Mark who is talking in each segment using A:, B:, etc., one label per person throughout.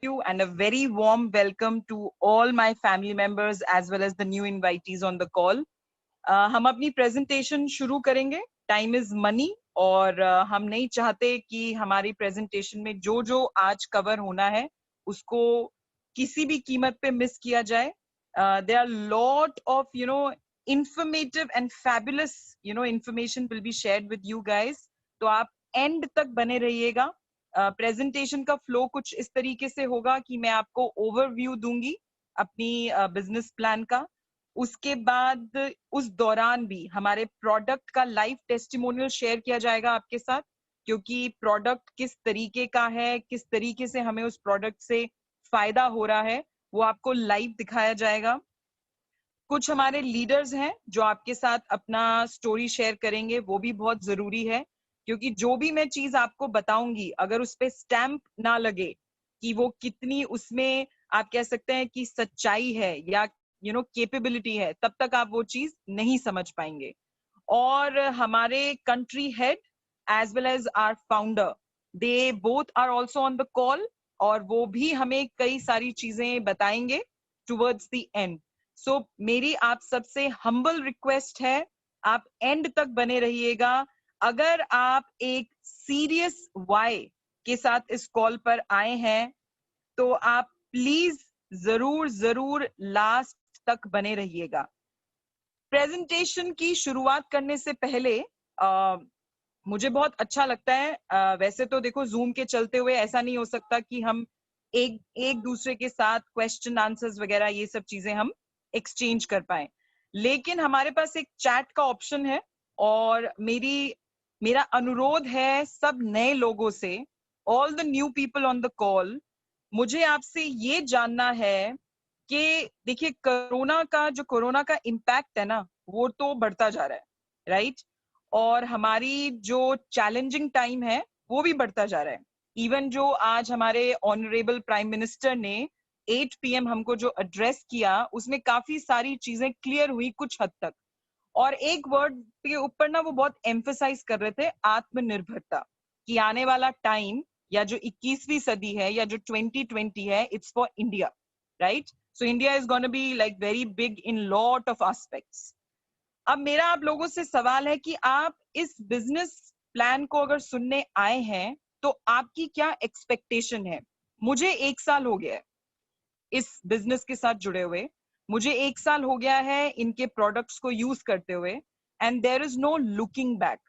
A: You and a very warm welcome to all my family members as well as the new invitees on the call. हम अपनी presentation शुरू करेंगे. Time is money और हम नहीं चाहते कि हमारी presentation में जो जो आज cover होना है उसको किसी भी कीमत पे miss किया जाए. There are lot of informative and fabulous information will be shared with you guys. तो आप end तक बने रहिएगा. प्रेजेंटेशन का फ्लो कुछ इस तरीके से होगा कि मैं आपको ओवरव्यू दूंगी अपनी बिजनेस प्लान का. उसके बाद उस दौरान भी हमारे प्रोडक्ट का लाइव टेस्टिमोनियल शेयर किया जाएगा आपके साथ, क्योंकि प्रोडक्ट किस तरीके का है, किस तरीके से हमें उस प्रोडक्ट से फायदा हो रहा है, वो आपको लाइव दिखाया जाएगा. कुछ हमारे लीडर्स हैं जो आपके साथ अपना स्टोरी शेयर करेंगे, वो भी बहुत जरूरी है, क्योंकि जो भी मैं चीज आपको बताऊंगी अगर उस पे स्टैंप ना लगे कि वो कितनी उसमें आप कह सकते हैं कि सच्चाई है या कैपेबिलिटी है, तब तक आप वो चीज नहीं समझ पाएंगे. और हमारे country head as well as our founder, they both are also on the call और वो भी हमें कई सारी चीजें बताएंगे टुवर्ड्स द एंड. सो मेरी आप सबसे हम्बल रिक्वेस्ट है, आप एंड तक बने रहिएगा. अगर आप एक सीरियस वाई के साथ इस कॉल पर आए हैं तो आप प्लीज जरूर जरूर लास्ट तक बने रहिएगा. प्रेजेंटेशन की शुरुआत करने से पहले मुझे बहुत अच्छा लगता है, वैसे तो देखो जूम के चलते हुए ऐसा नहीं हो सकता कि हम एक दूसरे के साथ क्वेश्चन आंसर्स वगैरह ये सब चीजें हम एक्सचेंज कर पाए, लेकिन हमारे पास एक चैट का ऑप्शन है. और मेरा अनुरोध है सब नए लोगों से, all the new people on the call, मुझे आपसे ये जानना है कि देखिए कोरोना का इम्पैक्ट है ना, वो तो बढ़ता जा रहा है, राइट? और हमारी जो चैलेंजिंग टाइम है वो भी बढ़ता जा रहा है. इवन जो आज हमारे ऑनरेबल प्राइम मिनिस्टर ने 8 PM हमको जो एड्रेस किया, उसमें काफी सारी चीजें क्लियर हुई कुछ हद तक. और एक वर्ड के ऊपर ना वो बहुत एम्फसाइज कर रहे थे, आत्मनिर्भरता, कि आने वाला टाइम या जो 21वीं सदी है या जो 2020 है, it's for India, right? So India is gonna be like very big in lot of aspects. अब मेरा आप लोगों से सवाल है कि आप इस बिजनेस प्लान को अगर सुनने आए हैं तो आपकी क्या एक्सपेक्टेशन है. मुझे 1 साल हो गया है इस बिजनेस के साथ जुड़े हुए, मुझे 1 साल हो गया है इनके प्रोडक्ट्स को यूज करते हुए, and there is no looking back.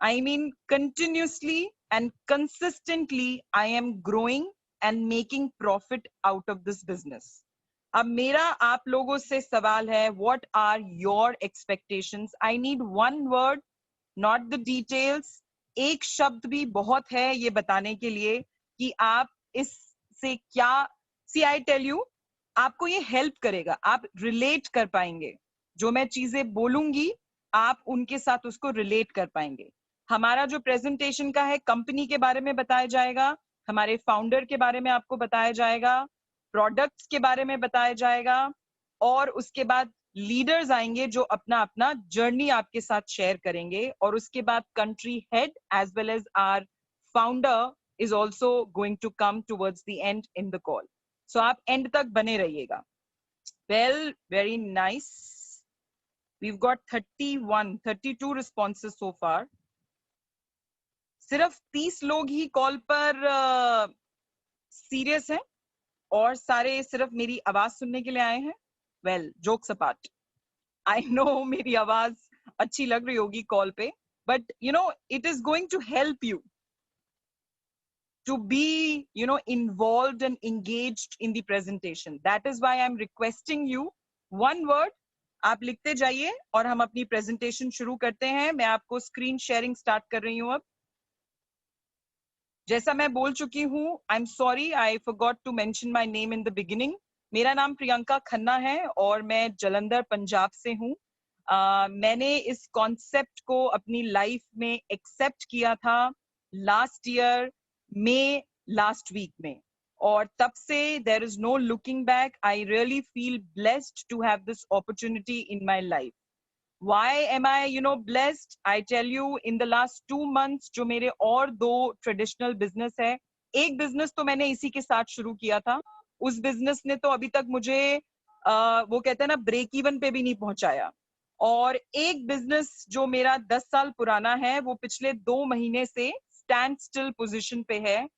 A: I mean continuously and consistently I am growing and making profit out of this business. अब मेरा आप लोगों से सवाल है, what are your expectations? I need one word, not the details. एक शब्द भी बहुत है ये बताने के लिए कि आप इससे क्या. सी आई टेल यू, आपको ये हेल्प करेगा, आप रिलेट कर पाएंगे. जो मैं चीजें बोलूंगी आप उनके साथ उसको रिलेट कर पाएंगे. हमारा जो प्रेजेंटेशन का है, कंपनी के बारे में बताया जाएगा, हमारे फाउंडर के बारे में आपको बताया जाएगा, प्रोडक्ट्स के बारे में बताया जाएगा, और उसके बाद लीडर्स आएंगे जो अपना अपना जर्नी आपके साथ शेयर करेंगे, और उसके बाद country head as well as our founder is also going to come towards the end in the call. So आप एंड तक बने रहिएगा. Well, very nice. We've got 32 responses so far. सिर्फ 30 लोग ही कॉल पर सीरियस हैं और सारे सिर्फ मेरी आवाज सुनने के लिए आए हैं. Well, jokes apart, I know मेरी आवाज अच्छी लग रही होगी कॉल पे, but it is going to help you to be involved and engaged in the presentation. That is why I'm requesting you, one word आप लिखते जाइए और हम अपनी प्रेजेंटेशन शुरू करते हैं. मैं आपको स्क्रीन शेयरिंग स्टार्ट कर रही हूं. अब जैसा मैं बोल चुकी हूं, I am sorry, I forgot to mention my name in the beginning. मेरा नाम प्रियंका खन्ना है और मैं जलंधर पंजाब से हूं. मैंने इस कॉन्सेप्ट को अपनी लाइफ में एक्सेप्ट किया था लास्ट ईयर में, लास्ट वीक में, और तब से there is no looking back. I really feel blessed to have this opportunity in my life. Why am I, blessed? I tell you, in the last 2 months, जो मेरे और 2 traditional business है, एक business तो मैंने इसी के साथ शुरू किया था, उस बिजनेस ने तो अभी तक मुझे वो कहते हैं ना, ब्रेक इवन पे भी नहीं पहुंचाया। और एक बिजनेस जो मेरा 10 साल पुराना है, वो पिछले 2 महीने से स्टैंड स्टिल पोजिशन पे है।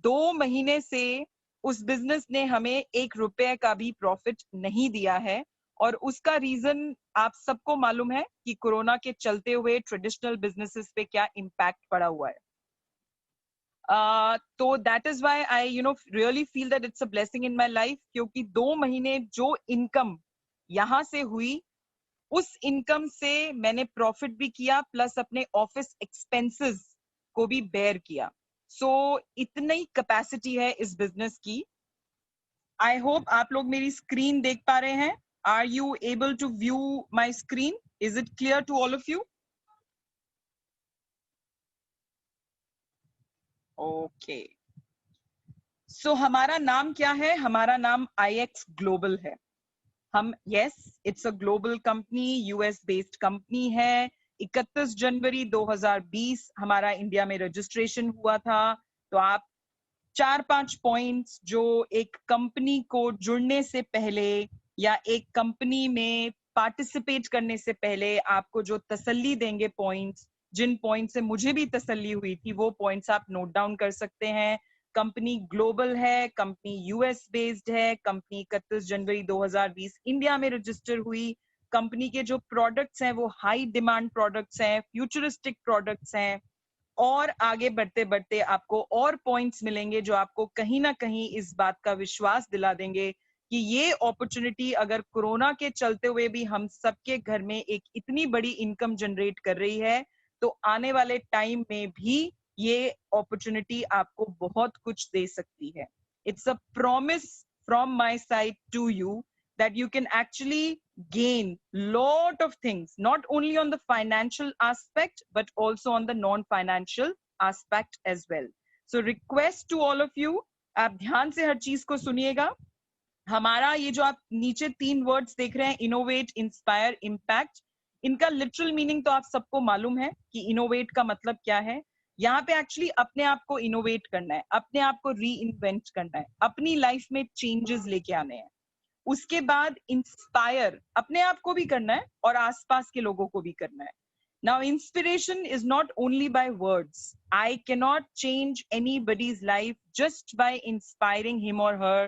A: 2 महीने से उस बिजनेस ने हमें 1 रुपए का भी प्रॉफिट नहीं दिया है। और उसका रीजन आप सबको मालूम है कि कोरोना के चलते हुए ट्रेडिशनल बिजनेसेस पे क्या इम्पैक्ट पड़ा हुआ है। तो that is why I really feel that it's a blessing in my life, क्योंकि 2 महीने जो इनकम यहाँ से हुई, उस इनकम से मैंने प्रॉफिट भी किया, प्लस अपने ऑफिस एक्सपेंसेस को भी बेयर किया। सो इतनी कैपेसिटी है इस बिजनेस की। आई होप आप लोग मेरी स्क्रीन देख पा रहे हैं। Are you able to view my screen? Is it clear to all of you? Okay, so हमारा नाम क्या है? हमारा नाम IX ग्लोबल है। हम, yes, it's a global company, US based company है। 31 जनवरी 2020 हमारा इंडिया में रजिस्ट्रेशन हुआ था। तो आप 4-5 पॉइंट्स जो एक कंपनी को जुड़ने से पहले या एक कंपनी में पार्टिसिपेट करने से पहले आपको जो तसल्ली देंगे पॉइंट्स, जिन पॉइंट से मुझे भी तसल्ली हुई थी, वो पॉइंट्स आप नोट डाउन कर सकते हैं। कंपनी ग्लोबल है, कंपनी यूएस बेस्ड है, कंपनी 31 जनवरी 2020 इंडिया में रजिस्टर हुई। कंपनी के जो प्रोडक्ट्स हैं वो हाई डिमांड प्रोडक्ट्स हैं, फ्यूचरिस्टिक प्रोडक्ट्स हैं। और आगे बढ़ते बढ़ते आपको और पॉइंट्स मिलेंगे जो आपको कहीं ना कहीं इस बात का विश्वास दिला देंगे कि ये अपॉर्चुनिटी अगर कोरोना के चलते हुए भी हम सबके घर में एक इतनी बड़ी इनकम जनरेट कर रही है, तो आने वाले टाइम में भी ये अपॉर्चुनिटी आपको बहुत कुछ दे सकती है। It's a promise from my side to you that you can actually gain lot of things, not only on the financial aspect but also on the non-financial aspect as well. So request to all of you, आप ध्यान से हर चीज को सुनिएगा। हमारा ये जो आप नीचे 3 वर्ड्स देख रहे हैं, इनोवेट, इंस्पायर, इम्पैक्ट, इनका लिटरल मीनिंग तो आप सबको मालूम है कि इनोवेट का मतलब क्या है। यहाँ पे एक्चुअली अपने आप को इनोवेट करना है, अपने आप को री इन्वेंट करना है, अपनी लाइफ में चेंजेस लेके आने हैं। उसके बाद इंस्पायर अपने आप को भी करना है और आसपास के लोगों को भी करना है। Now, inspiration is not only by words. I cannot change anybody's life just by inspiring him or her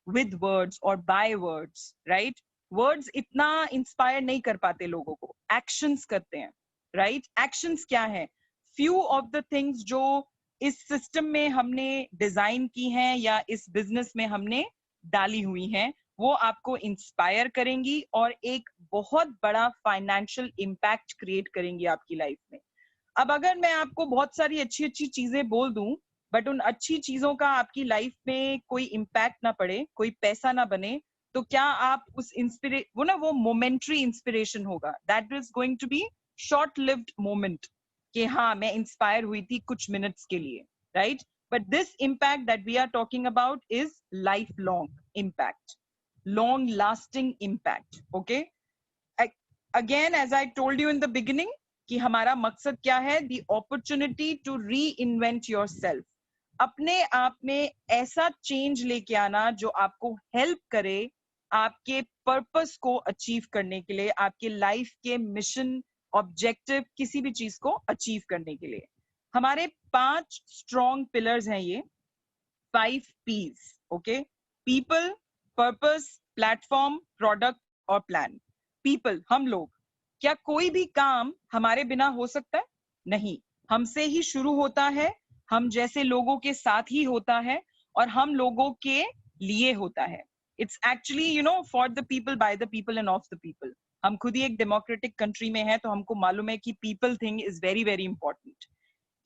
A: with words or by words, right? Words इतना inspire नहीं कर पाते लोगों को, actions करते हैं, right? Actions क्या है? Few of the things जो इस सिस्टम में हमने डिजाइन की हैं या इस बिजनेस में हमने डाली हुई हैं, वो आपको इंस्पायर करेंगी और एक बहुत बड़ा फाइनेंशियल इम्पैक्ट क्रिएट करेंगी आपकी लाइफ में। अब अगर मैं आपको बहुत सारी अच्छी अच्छी चीजें बोल दूं, बट उन अच्छी चीजों का आपकी लाइफ में कोई इम्पैक्ट ना पड़े, कोई पैसा ना बने, तो क्या आप उस वो मोमेंट्री इंस्पिरेशन होगा, that is going to be short lived moment, कि हाँ मैं इंस्पायर हुई थी कुछ मिनट्स के लिए, right? But this impact that we are talking about is life long impact, long lasting impact. Okay, again, as I told you in the beginning, कि हमारा मकसद क्या है? The opportunity to reinvent yourself. अपने आप में ऐसा चेंज लेके आना जो आपको हेल्प करे आपके पर्पस को अचीव करने के लिए, आपके लाइफ के मिशन, ऑब्जेक्टिव, किसी भी चीज को अचीव करने के लिए। हमारे 5 स्ट्रॉन्ग पिलर्स हैं ये, 5 P's. Okay, people, purpose, platform, product और प्लान। पीपल, हम लोग। क्या कोई भी काम हमारे बिना हो सकता है? नहीं, हमसे ही शुरू होता है, हम जैसे लोगों के साथ ही होता है और हम लोगों के लिए होता है। It's actually for the people, bye the people end of the people. हम खुद ही एक डेमोक्रेटिक कंट्री में है, तो हमको मालूम है कि people thing is very very important.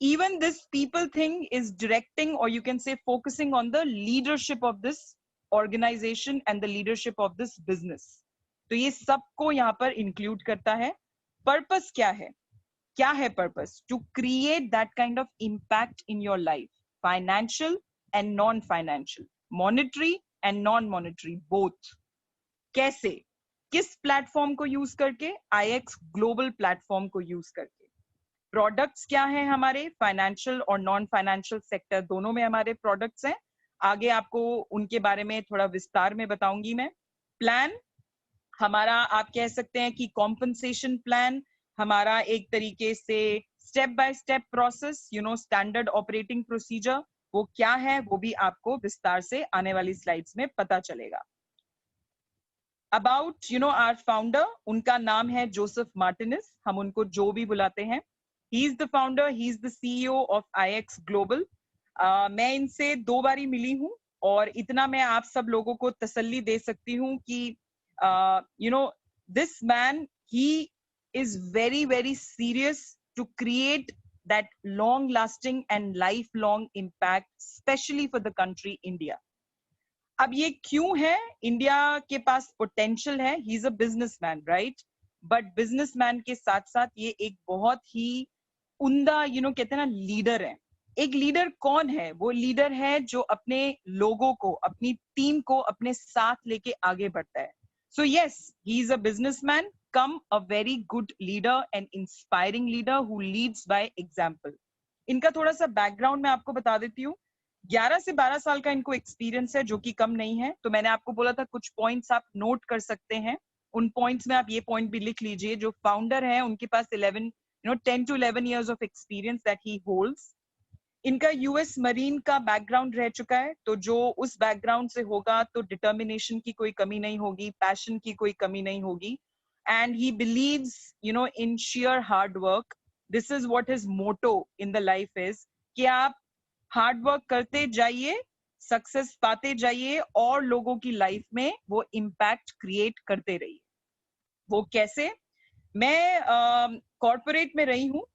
A: Even this people thing is directing, or you can say focusing on the leadership of this organization and the leadership of this business. तो ये सबको यहाँ पर इंक्लूड करता है। पर्पस क्या है? क्या है purpose? To create that kind of impact in your life, financial and non financial, monetary and non monetary, both. कैसे? किस प्लेटफॉर्म को यूज करके? IX ग्लोबल प्लेटफॉर्म को यूज करके। प्रोडक्ट्स क्या हैं हमारे? फाइनेंशियल और नॉन फाइनेंशियल सेक्टर दोनों में हमारे प्रोडक्ट्स हैं। आगे आपको उनके बारे में थोड़ा विस्तार में बताऊंगी मैं। प्लान हमारा, आप कह सकते हैं कि कॉम्पनसेशन प्लान हमारा एक तरीके से step by step process, standard operating procedure, वो क्या है वो भी आपको विस्तार से आने वाली स्लाइड्स में पता चलेगा। अबाउट आवर फाउंडर, उनका नाम है जोसेफ मार्टिनेस, हम उनको जो भी बुलाते हैं। ही is the founder, he is the CEO of IX global. मैं इनसे 2 बारी मिली हूँ और इतना मैं आप सब लोगों को तसल्ली दे सकती हूँ कि this man, he is very, very serious to create that long lasting and lifelong impact, especially for the country India. अब ये क्यों है? इंडिया के पास पोटेंशियल है, he is a businessman, right? But businessman के साथ साथ ये एक बहुत ही उम्दा कहते हैं ना लीडर है। एक लीडर कौन है? वो लीडर है जो अपने लोगों को, अपनी टीम को अपने साथ लेके आगे बढ़ता है। So yes, he is a businessman come a very good leader and inspiring leader who leads by example. इनका थोड़ा सा बैकग्राउंड मैं आपको बता देती हूँ। 11 से 12 साल का इनको एक्सपीरियंस है, जो कि कम नहीं है। तो मैंने आपको बोला था कुछ पॉइंट्स आप नोट कर सकते हैं, उन पॉइंट्स में आप ये पॉइंट भी लिख लीजिए। जो फाउंडर है उनके पास 10 to 11 years of experience that he holds. इनका US मरीन का बैकग्राउंड रह चुका है, तो जो उस बैकग्राउंड से होगा तो डिटर्मिनेशन की कोई कमी नहीं होगी, पैशन की कोई कमी नहीं होगी। And he believes in sheer hard work. This is what his motto in the life is, कि आप हार्ड वर्क करते जाइए, सक्सेस पाते जाइए और लोगों की लाइफ में वो इम्पैक्ट क्रिएट करते रहिए। वो कैसे? मैं कॉर्पोरेट में रही हूँ,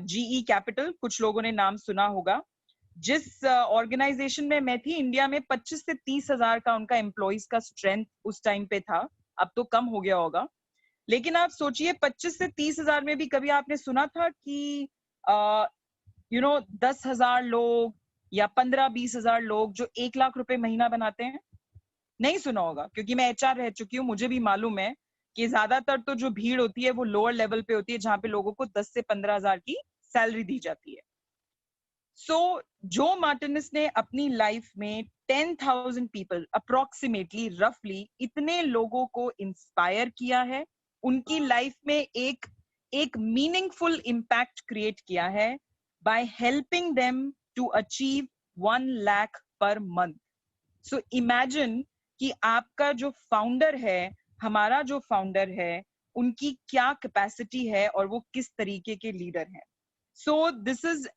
A: GE कैपिटल, कुछ लोगों ने नाम सुना होगा। जिस ऑर्गेनाइजेशन में मैं थी, इंडिया में 25 से 30 हजार का उनका एम्प्लॉइज का स्ट्रेंथ उस टाइम पे था। अब तो कम हो गया होगा, लेकिन आप सोचिए 25 से 30 हजार में भी कभी आपने सुना था कि 10,000 लोग या 15-20 हजार लोग जो 1 लाख रुपए महीना बनाते हैं? नहीं सुना होगा, क्योंकि मैं HR रह चुकी हूँ, मुझे भी मालूम है कि ज्यादातर तो जो भीड़ होती है वो लोअर लेवल पे होती है, जहां पे लोगों को 10 से 15 हजार की सैलरी दी जाती है। सो जो मार्टिनेस ने अपनी लाइफ में 10,000 पीपल अप्रोक्सीमेटली, रफली इतने लोगों को इंस्पायर किया है, उनकी लाइफ में एक मीनिंगफुल इम्पैक्ट क्रिएट किया है by helping them to achieve 1 lakh per month. So imagine कि आपका जो फाउंडर है, हमारा जो फाउंडर है, उनकी क्या कैपेसिटी है और वो किस तरीके के लीडर हैं। So this is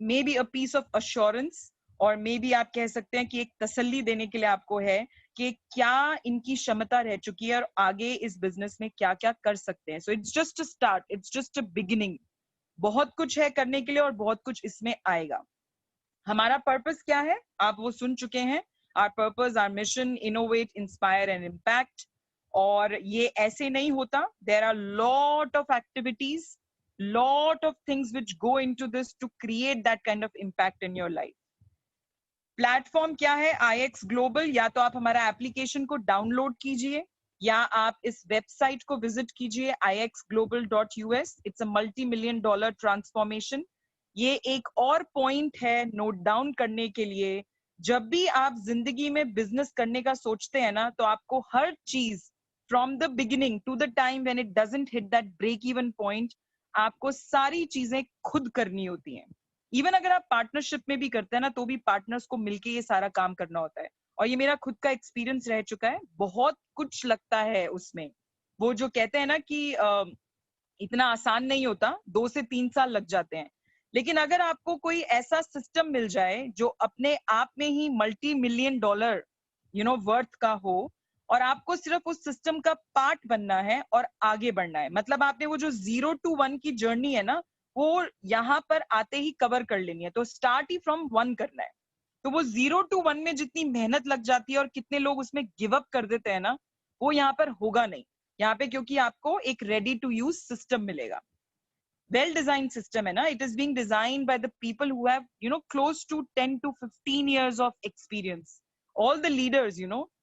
A: maybe a piece of assurance, और मे बी आप कह सकते हैं कि एक तसल्ली देने के लिए आपको है कि क्या इनकी क्षमता रह चुकी है और आगे इस बिजनेस में क्या क्या कर सकते हैं। So it's just a start, it's just a beginning. बहुत कुछ है करने के लिए और बहुत कुछ इसमें आएगा। हमारा पर्पस क्या है आप वो सुन चुके हैं। Our purpose, our mission, innovate, inspire and impact. और ये ऐसे नहीं होता, there are lot of activities, lot of things which go into this to create that kind of impact in your life. Platform क्या है? IX global. या तो आप हमारा एप्लीकेशन को डाउनलोड कीजिए या आप इस वेबसाइट को विजिट कीजिए ixglobal.us। It's a $multi-million transformation. ये एक और पॉइंट है नोट डाउन करने के लिए। जब भी आप जिंदगी में बिजनेस करने का सोचते हैं ना, तो आपको हर चीज from the beginning to the time when it doesn't hit that break even point, आपको सारी चीजें खुद करनी होती हैं। इवन अगर आप पार्टनरशिप में भी करते हैं ना, तो भी पार्टनर्स को मिलके ये सारा काम करना होता है। और ये मेरा खुद का एक्सपीरियंस रह चुका है, बहुत कुछ लगता है उसमें। वो जो कहते हैं ना कि इतना आसान नहीं होता, 2 से 3 साल लग जाते हैं। लेकिन अगर आपको कोई ऐसा सिस्टम मिल जाए जो अपने आप में ही $multi-million वर्थ का हो, और आपको सिर्फ उस सिस्टम का पार्ट बनना है और आगे बढ़ना है, मतलब आपने वो जो 0 to 1 की जर्नी है ना, वो यहाँ पर आते ही कवर कर लेनी है। तो स्टार्ट ही फ्रॉम 1 करना है। तो वो 0 to 1 में जितनी मेहनत लग जाती है और कितने लोग उसमें गिव अप कर देते हैं ना, वो यहाँ पर होगा नहीं। यहाँ पे क्योंकि आपको एक रेडी टू यूज सिस्टम मिलेगा, वेल डिजाइन सिस्टम है ना। It is being designed by the people who have close to 10 to 15 years of experience. All the leaders,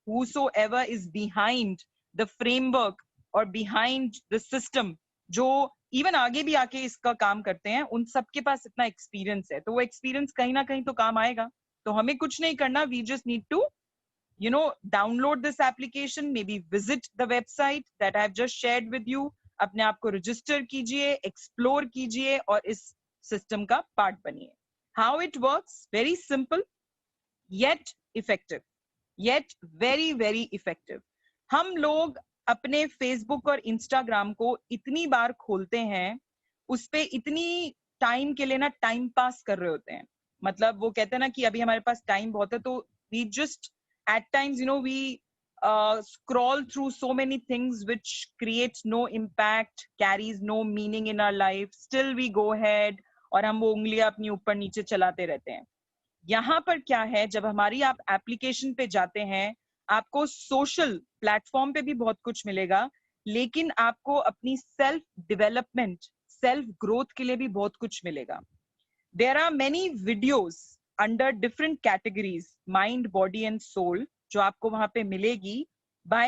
A: whosoever is behind the framework और बिहाइंड द सिस्टम, जो even आगे भी आके इसका काम करते हैं, उन सबके पास इतना एक्सपीरियंस है, तो वो एक्सपीरियंस कहीं ना कहीं तो काम आएगा। तो हमें कुछ नहीं करना, we just need to download this application, maybe visit the website that I have just shared with you, अपने आप को रजिस्टर कीजिए, एक्सप्लोर कीजिए और इस सिस्टम का पार्ट बनिए। How it works? Very simple, yet effective, yet very very effective। हम लोग अपने फेसबुक और इंस्टाग्राम को इतनी बार खोलते हैं, उस पे इतनी टाइम के लिए ना टाइम पास कर रहे होते हैं। मतलब वो कहते हैं ना कि अभी हमारे पास टाइम बहुत है, तो we just at times we scroll through so many things which creates no impact, carries no meaning in our life, still we go ahead और हम वो उंगलियां अपनी ऊपर नीचे चलाते रहते हैं। यहाँ पर क्या है, जब हमारी आप एप्लीकेशन पे जाते हैं, आपको सोशल प्लेटफॉर्म पे भी बहुत कुछ मिलेगा, लेकिन आपको अपनी सेल्फ डेवलपमेंट, सेल्फ ग्रोथ के लिए भी बहुत कुछ मिलेगा। There are many videos under different categories, mind, body and soul, जो आपको वहां पे मिलेगी by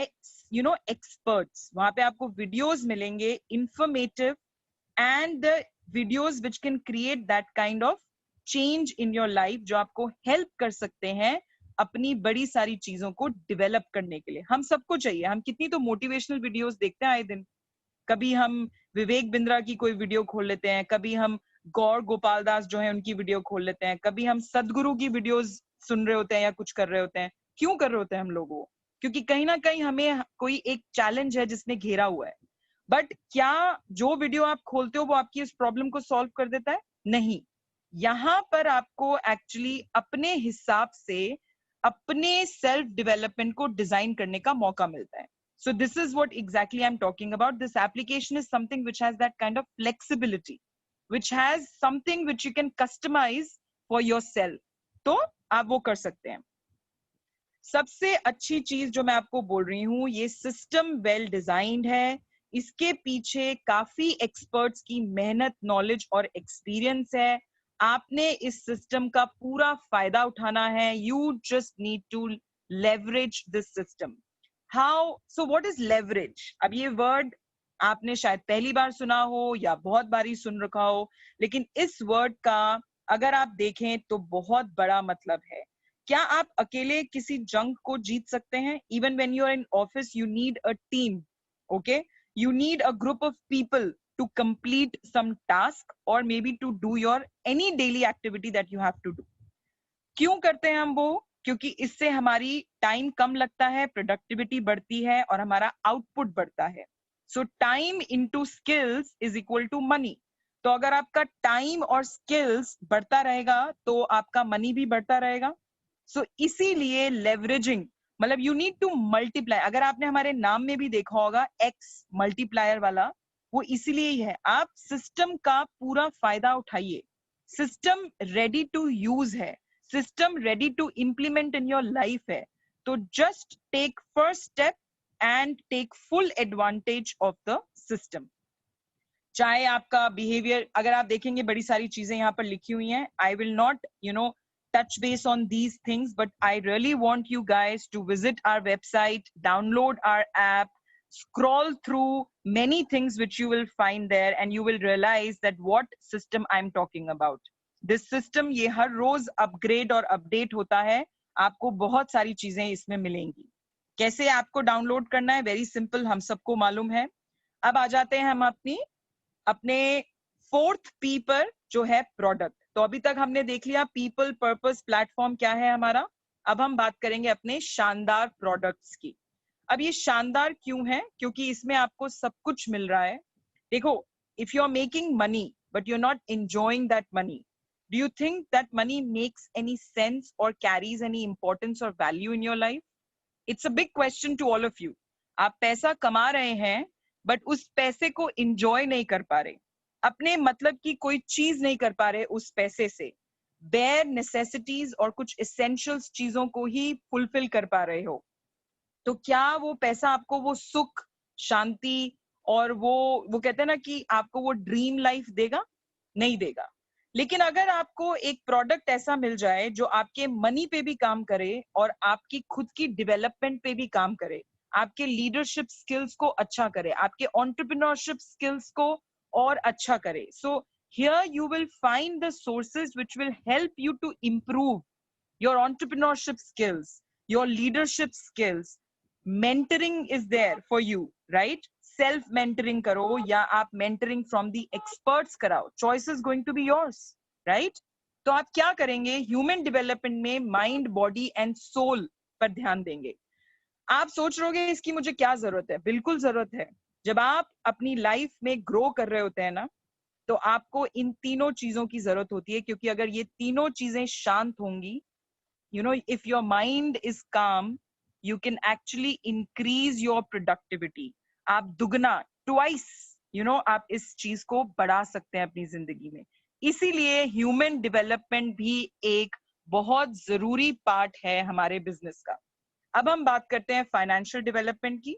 A: experts। वहां पे आपको videos मिलेंगे informative and the videos which can create that kind of change in your life, जो आपको help कर सकते हैं अपनी बड़ी सारी चीजों को develop करने के लिए। हम सबको चाहिए, हम कितनी तो motivational videos देखते हैं आए दिन। कभी हम विवेक बिंद्रा की कोई वीडियो खोल लेते हैं, कभी हम गौर गोपाल दास जो है उनकी वीडियो खोल लेते हैं, कभी हम सदगुरु की वीडियोस सुन रहे होते हैं या कुछ कर रहे होते हैं। क्यों कर रहे होते हैं हम लोग वो? क्योंकि कहीं ना कहीं हमें कोई एक चैलेंज है जिसने घेरा हुआ है। बट क्या जो वीडियो आप खोलते हो वो आपकी इस प्रॉब्लम को सॉल्व कर देता है? नहीं। यहाँ पर आपको एक्चुअली अपने हिसाब से अपने सेल्फ डेवलपमेंट को डिजाइन करने का मौका मिलता है। So this is what exactly I'm talking about. This application is something which has that kind of flexibility, which has something which you can customize for yourself. तो आप वो कर सकते हैं। सबसे अच्छी चीज जो मैं आपको बोल रही हूँ, ये सिस्टम वेल डिजाइंड है, इसके पीछे काफी एक्सपर्ट्स की मेहनत, नॉलेज और एक्सपीरियंस है। आपने इस सिस्टम का पूरा फायदा उठाना है। You just need to leverage this system. How? So what is leverage? अब ये वर्ड आपने शायद पहली बार सुना हो या बहुत बारी सुन रखा हो, लेकिन इस वर्ड का अगर आप देखें तो बहुत बड़ा मतलब है। क्या आप अकेले किसी जंग को जीत सकते हैं? Even when you are in office, you need a team. Okay? You need a group of people to complete some task or maybe to do your any daily activity that you have to do. क्यों करते हैं हम वो? क्योंकि इससे हमारी time कम लगता है, प्रोडक्टिविटी बढ़ती है और हमारा आउटपुट बढ़ता है। So time into skills is equal to money. तो अगर आपका टाइम और स्किल्स बढ़ता रहेगा तो आपका मनी भी बढ़ता रहेगा। सो इसीलिए लेवरेजिंग, मतलब यू नीड टू मल्टीप्लाई। अगर आपने हमारे नाम में भी देखा होगा एक्स मल्टीप्लायर वाला, वो इसीलिए ही है। आप सिस्टम का पूरा फायदा उठाइए। सिस्टम रेडी टू यूज है, system ready to implement in your life है। तो just take first step and take full advantage of the system. चाहे आपका बिहेवियर, अगर आप देखेंगे बड़ी सारी चीजें यहाँ पर लिखी हुई हैं। I will not touch base on these things, but I really want you guys to visit our website, download our app, scroll through many things which you will find there, and you will realize that what system I'm talking about. This system ये हर रोज upgrade और update होता है, आपको बहुत सारी चीजें इसमें मिलेंगी। कैसे आपको डाउनलोड करना है? वेरी सिंपल, हम सबको मालूम है। अब आ जाते हैं हम अपने फोर्थ पी पर, जो है प्रोडक्ट। तो अभी तक हमने देख लिया पीपल, पर्पस, प्लेटफॉर्म क्या है हमारा। अब हम बात करेंगे अपने शानदार प्रोडक्ट्स की। अब ये शानदार क्यों है? क्योंकि इसमें आपको सब कुछ मिल रहा है। देखो, if you are making money but you are not enjoying that money, do you think that money makes any sense और कैरीज एनी इंपॉर्टेंस और value in your life? It's a big question to all of you. आप पैसा कमा रहे हैं but उस पैसे को एंजॉय नहीं कर पा रहे, अपने मतलब की कोई चीज नहीं कर पा रहे उस पैसे से, बेयर नेसेसिटीज और कुछ एसेंशियल्स चीजों को ही फुलफिल कर पा रहे हो, तो क्या वो पैसा आपको वो सुख, शांति और वो कहते हैं ना कि आपको वो ड्रीम लाइफ देगा? नहीं देगा। लेकिन अगर आपको एक प्रोडक्ट ऐसा मिल जाए जो आपके मनी पे भी काम करे और आपकी खुद की डेवलपमेंट पे भी काम करे, आपके लीडरशिप स्किल्स को अच्छा करे, आपके एंटरप्रेन्योरशिप स्किल्स को और अच्छा करे. सो here you will find the sources which will help you to improve your entrepreneurship skills, your leadership skills. Mentoring is there for you, right? Self mentoring karo ya aap mentoring from the experts karao. Choice is going to be yours, right? तो आप क्या करेंगे? Human development में mind, body and soul पर ध्यान देंगे. आप सोच रहोगे इसकी मुझे क्या जरूरत है? बिल्कुल जरूरत है. जब आप अपनी लाइफ में ग्रो कर रहे होते हैं ना, तो आपको इन तीनों चीजों की जरूरत होती है, क्योंकि अगर ये तीनों चीजें शांत होंगी, you know, if your mind is calm, you can actually increase your productivity. आप दुगना, twice, you know, आप इस चीज को बढ़ा सकते हैं अपनी जिंदगी में. इसीलिए ह्यूमन डेवलपमेंट भी एक बहुत जरूरी पार्ट है हमारे बिजनेस का. अब हम बात करते हैं फाइनेंशियल डेवलपमेंट की.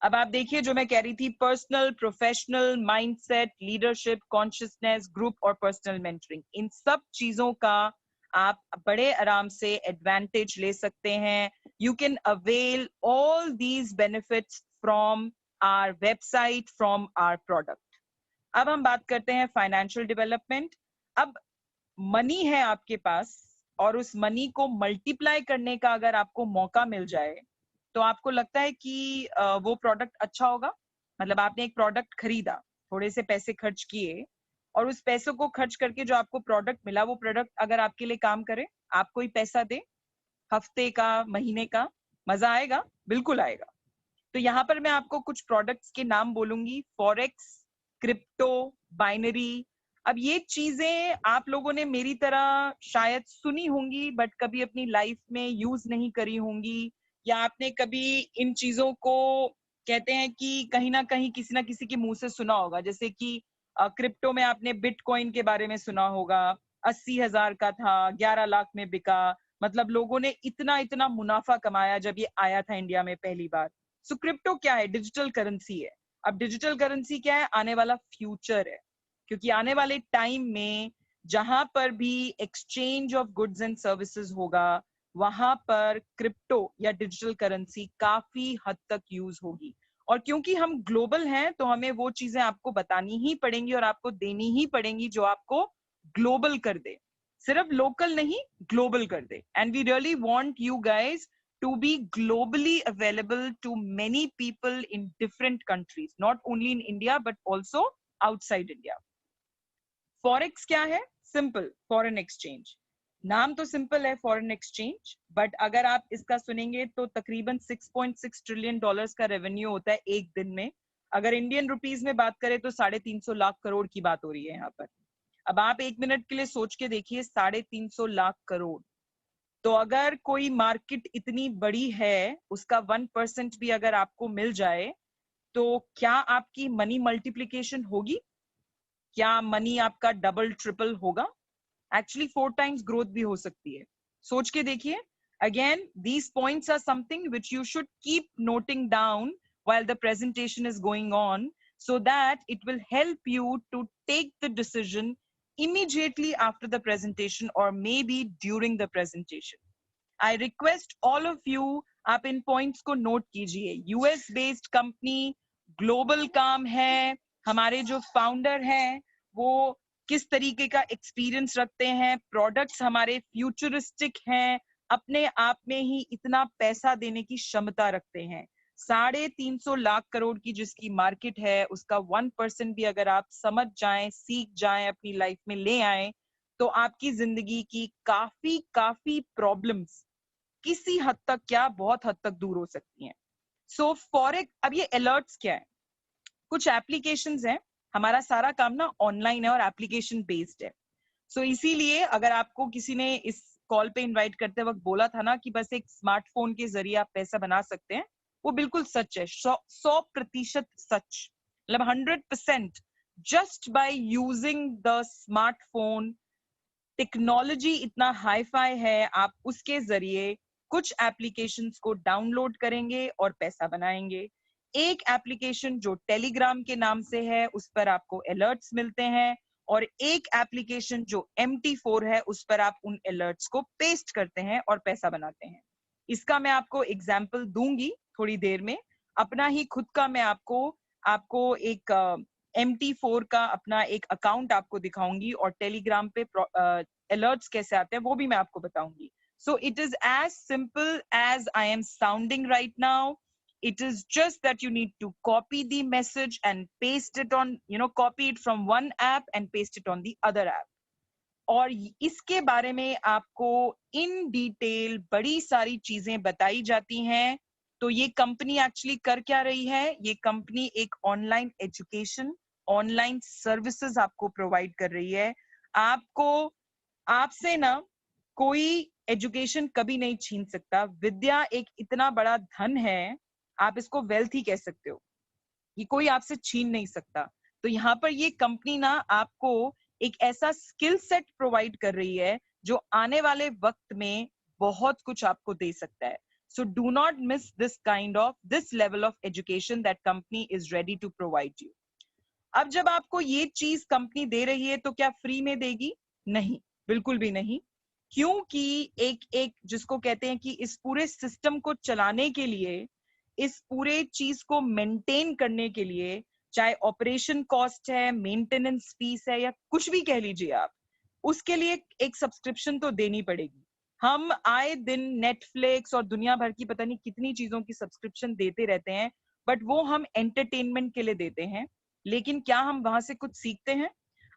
A: अब आप देखिए, जो मैं कह रही थी, personal, professional, mindset, leadership, consciousness, group और पर्सनल मेंटरिंग, इन सब चीजों का आप बड़े आराम से एडवांटेज ले सकते हैं. You can avail all these benefits from our website, from our product. अब हम बात करते हैं फाइनेंशियल डेवलपमेंट. अब मनी है आपके पास, और उस मनी को मल्टीप्लाई करने का अगर आपको मौका मिल जाए, तो आपको लगता है कि वो प्रोडक्ट अच्छा होगा. मतलब आपने एक प्रोडक्ट खरीदा, थोड़े से पैसे खर्च किए, और उस पैसों को खर्च करके जो आपको प्रोडक्ट मिला, वो प्रोडक्ट अगर आपके लिए काम करे, आपको ही पैसा दे, हफ्ते का, महीने का, मजा आएगा? बिल्कुल आएगा. तो यहाँ पर मैं आपको कुछ प्रोडक्ट्स के नाम बोलूंगी. Forex, crypto, binary. अब ये चीजें आप लोगों ने मेरी तरह शायद सुनी होंगी, बट कभी अपनी लाइफ में यूज नहीं करी होंगी, या आपने कभी इन चीजों को, कहते हैं कि कहीं ना किसी के मुंह से सुना होगा. जैसे कि क्रिप्टो में आपने बिटकॉइन के बारे में सुना होगा. 80,000 का था, 11 लाख में बिका. मतलब लोगों ने इतना इतना मुनाफा कमाया जब ये आया था इंडिया में पहली बार. सो क्रिप्टो क्या है? डिजिटल करेंसी है. अब डिजिटल करेंसी क्या है? आने वाला फ्यूचर है. क्योंकि आने वाले टाइम में जहां पर भी exchange of goods and services होगा, वहां पर क्रिप्टो या डिजिटल करेंसी काफी हद तक यूज होगी. और क्योंकि हम ग्लोबल हैं, तो हमें वो चीजें आपको बतानी ही पड़ेंगी और आपको देनी ही पड़ेंगी जो आपको ग्लोबल कर दे. सिर्फ लोकल नहीं, ग्लोबल कर दे. And we really want you guys to be globally available to many people in different countries, not only in India but also outside India. Forex क्या है? Simple, foreign exchange. नाम तो simple है, foreign exchange, but अगर आप इसका सुनेंगे तो तकरीबन 6.6 ट्रिलियन डॉलर्स का रेवेन्यू होता है एक दिन में. अगर इंडियन रुपीस में बात करें तो 350 लाख करोड़ की बात हो रही है यहाँ पर. अब आप एक मिनट के लिए सोच के देखिए, 350 लाख करोड़. तो अगर कोई मार्केट इतनी बड़ी है, उसका 1% भी अगर आपको मिल जाए, तो क्या आपकी मनी मल्टीप्लिकेशन होगी? क्या मनी आपका डबल ट्रिपल होगा? एक्चुअली 4 टाइम्स ग्रोथ भी हो सकती है. सोच के देखिए. Again, these points are something which you should keep noting down while the presentation is going on, so that it will help you to take the decision immediately after the presentation or maybe during the presentation. I request all of you, आप इन points को note कीजिए. US based company, global काम है. हमारे जो founder हैं वो किस तरीके का एक्सपीरियंस रखते हैं, प्रोडक्ट्स हमारे फ्यूचरिस्टिक हैं, अपने आप में ही इतना पैसा देने की क्षमता रखते हैं. 350 लाख करोड़ की जिसकी मार्केट है, उसका 1% भी अगर आप समझ जाएं, सीख जाएं, अपनी लाइफ में ले आए, तो आपकी जिंदगी की काफी काफी प्रॉब्लम्स किसी हद तक क्या, बहुत हद तक दूर हो सकती हैं. सो फॉरेक्स, अब ये अलर्ट्स क्या है? कुछ एप्लीकेशंस हैं. हमारा सारा काम ना ऑनलाइन है और एप्लीकेशन बेस्ड है. सो इसीलिए अगर आपको किसी ने इस कॉल पे इनवाइट करते वक्त बोला था ना कि बस एक स्मार्टफोन के जरिए आप पैसा बना सकते हैं, वो बिल्कुल सच है. 100% सच. मतलब 100%. Just by using the smartphone, technology इतना हाई फाई है, आप उसके जरिए कुछ एप्लीकेशंस को डाउनलोड करेंगे और पैसा बनाएंगे. एक एप्लीकेशन जो टेलीग्राम के नाम से है, उस पर आपको अलर्ट्स मिलते हैं, और एक एप्लीकेशन जो MT4 है, उस पर आप उन अलर्ट्स को पेस्ट करते हैं और पैसा बनाते हैं. इसका मैं आपको एग्जाम्पल दूंगी थोड़ी देर में अपना ही खुद का मैं आपको एक MT4 का अपना एक अकाउंट आपको दिखाऊंगी और टेलीग्राम पे अलर्ट्स कैसे आते हैं वो भी मैं आपको बताऊंगी. So it is as simple as I am sounding right now. It is just that you need to copy the message and paste it on, copy it from one app and paste it on the other app. और इसके बारे में आपको in detail बड़ी सारी चीजें बताई जाती हैं. तो ये कंपनी एक्चुअली कर क्या रही है? ये कंपनी एक ऑनलाइन एजुकेशन, ऑनलाइन सर्विसेज आपको प्रोवाइड कर रही है. आपसे ना कोई एजुकेशन कभी नहीं छीन सकता. विद्या एक इतना बड़ा धन है, आप इसको वेल्थ ही कह सकते हो, ये कोई आपसे छीन नहीं सकता. तो यहाँ पर ये कंपनी ना आपको एक ऐसा स्किल सेट प्रोवाइड कर रही है जो आने वाले वक्त में बहुत कुछ आपको दे सकता है. So do not miss this level of education that company is ready to provide you. अब जब आपको ये चीज कंपनी दे रही है तो क्या फ्री में देगी? नहीं, बिल्कुल भी नहीं. क्योंकि एक जिसको कहते हैं कि इस पूरे सिस्टम को चलाने के लिए, इस पूरे चीज को मेंटेन करने के लिए, चाहे ऑपरेशन कॉस्ट है, मेंटेनेंस फीस है या कुछ भी कह लीजिए आप, उसके लिए एक सब्सक्रिप्शन तो देनी पड़ेगी. हम आए दिन नेटफ्लिक्स और दुनिया भर की पता नहीं कितनी चीजों की सब्सक्रिप्शन देते रहते हैं, बट वो हम एंटरटेनमेंट के लिए देते हैं. लेकिन क्या हम वहां से कुछ सीखते हैं?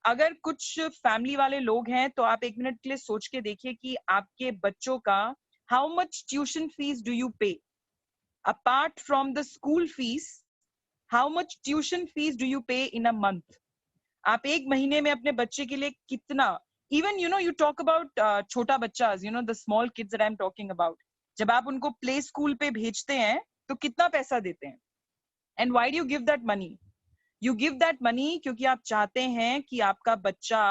A: अगर कुछ फैमिली वाले लोग हैं तो आप एक मिनट के लिए सोच के देखिए कि आपके बच्चों का how much tuition fees do you pay apart from the school fees. How much tuition fees do you pay in a month? आप एक महीने में अपने बच्चे के लिए कितना, इवन you talk about छोटा बच्चा, the small kids that I'm talking about, जब आप उनको प्ले स्कूल पे भेजते हैं तो कितना पैसा देते हैं? And why do you give that money? You give that money क्योंकि आप चाहते हैं कि आपका बच्चा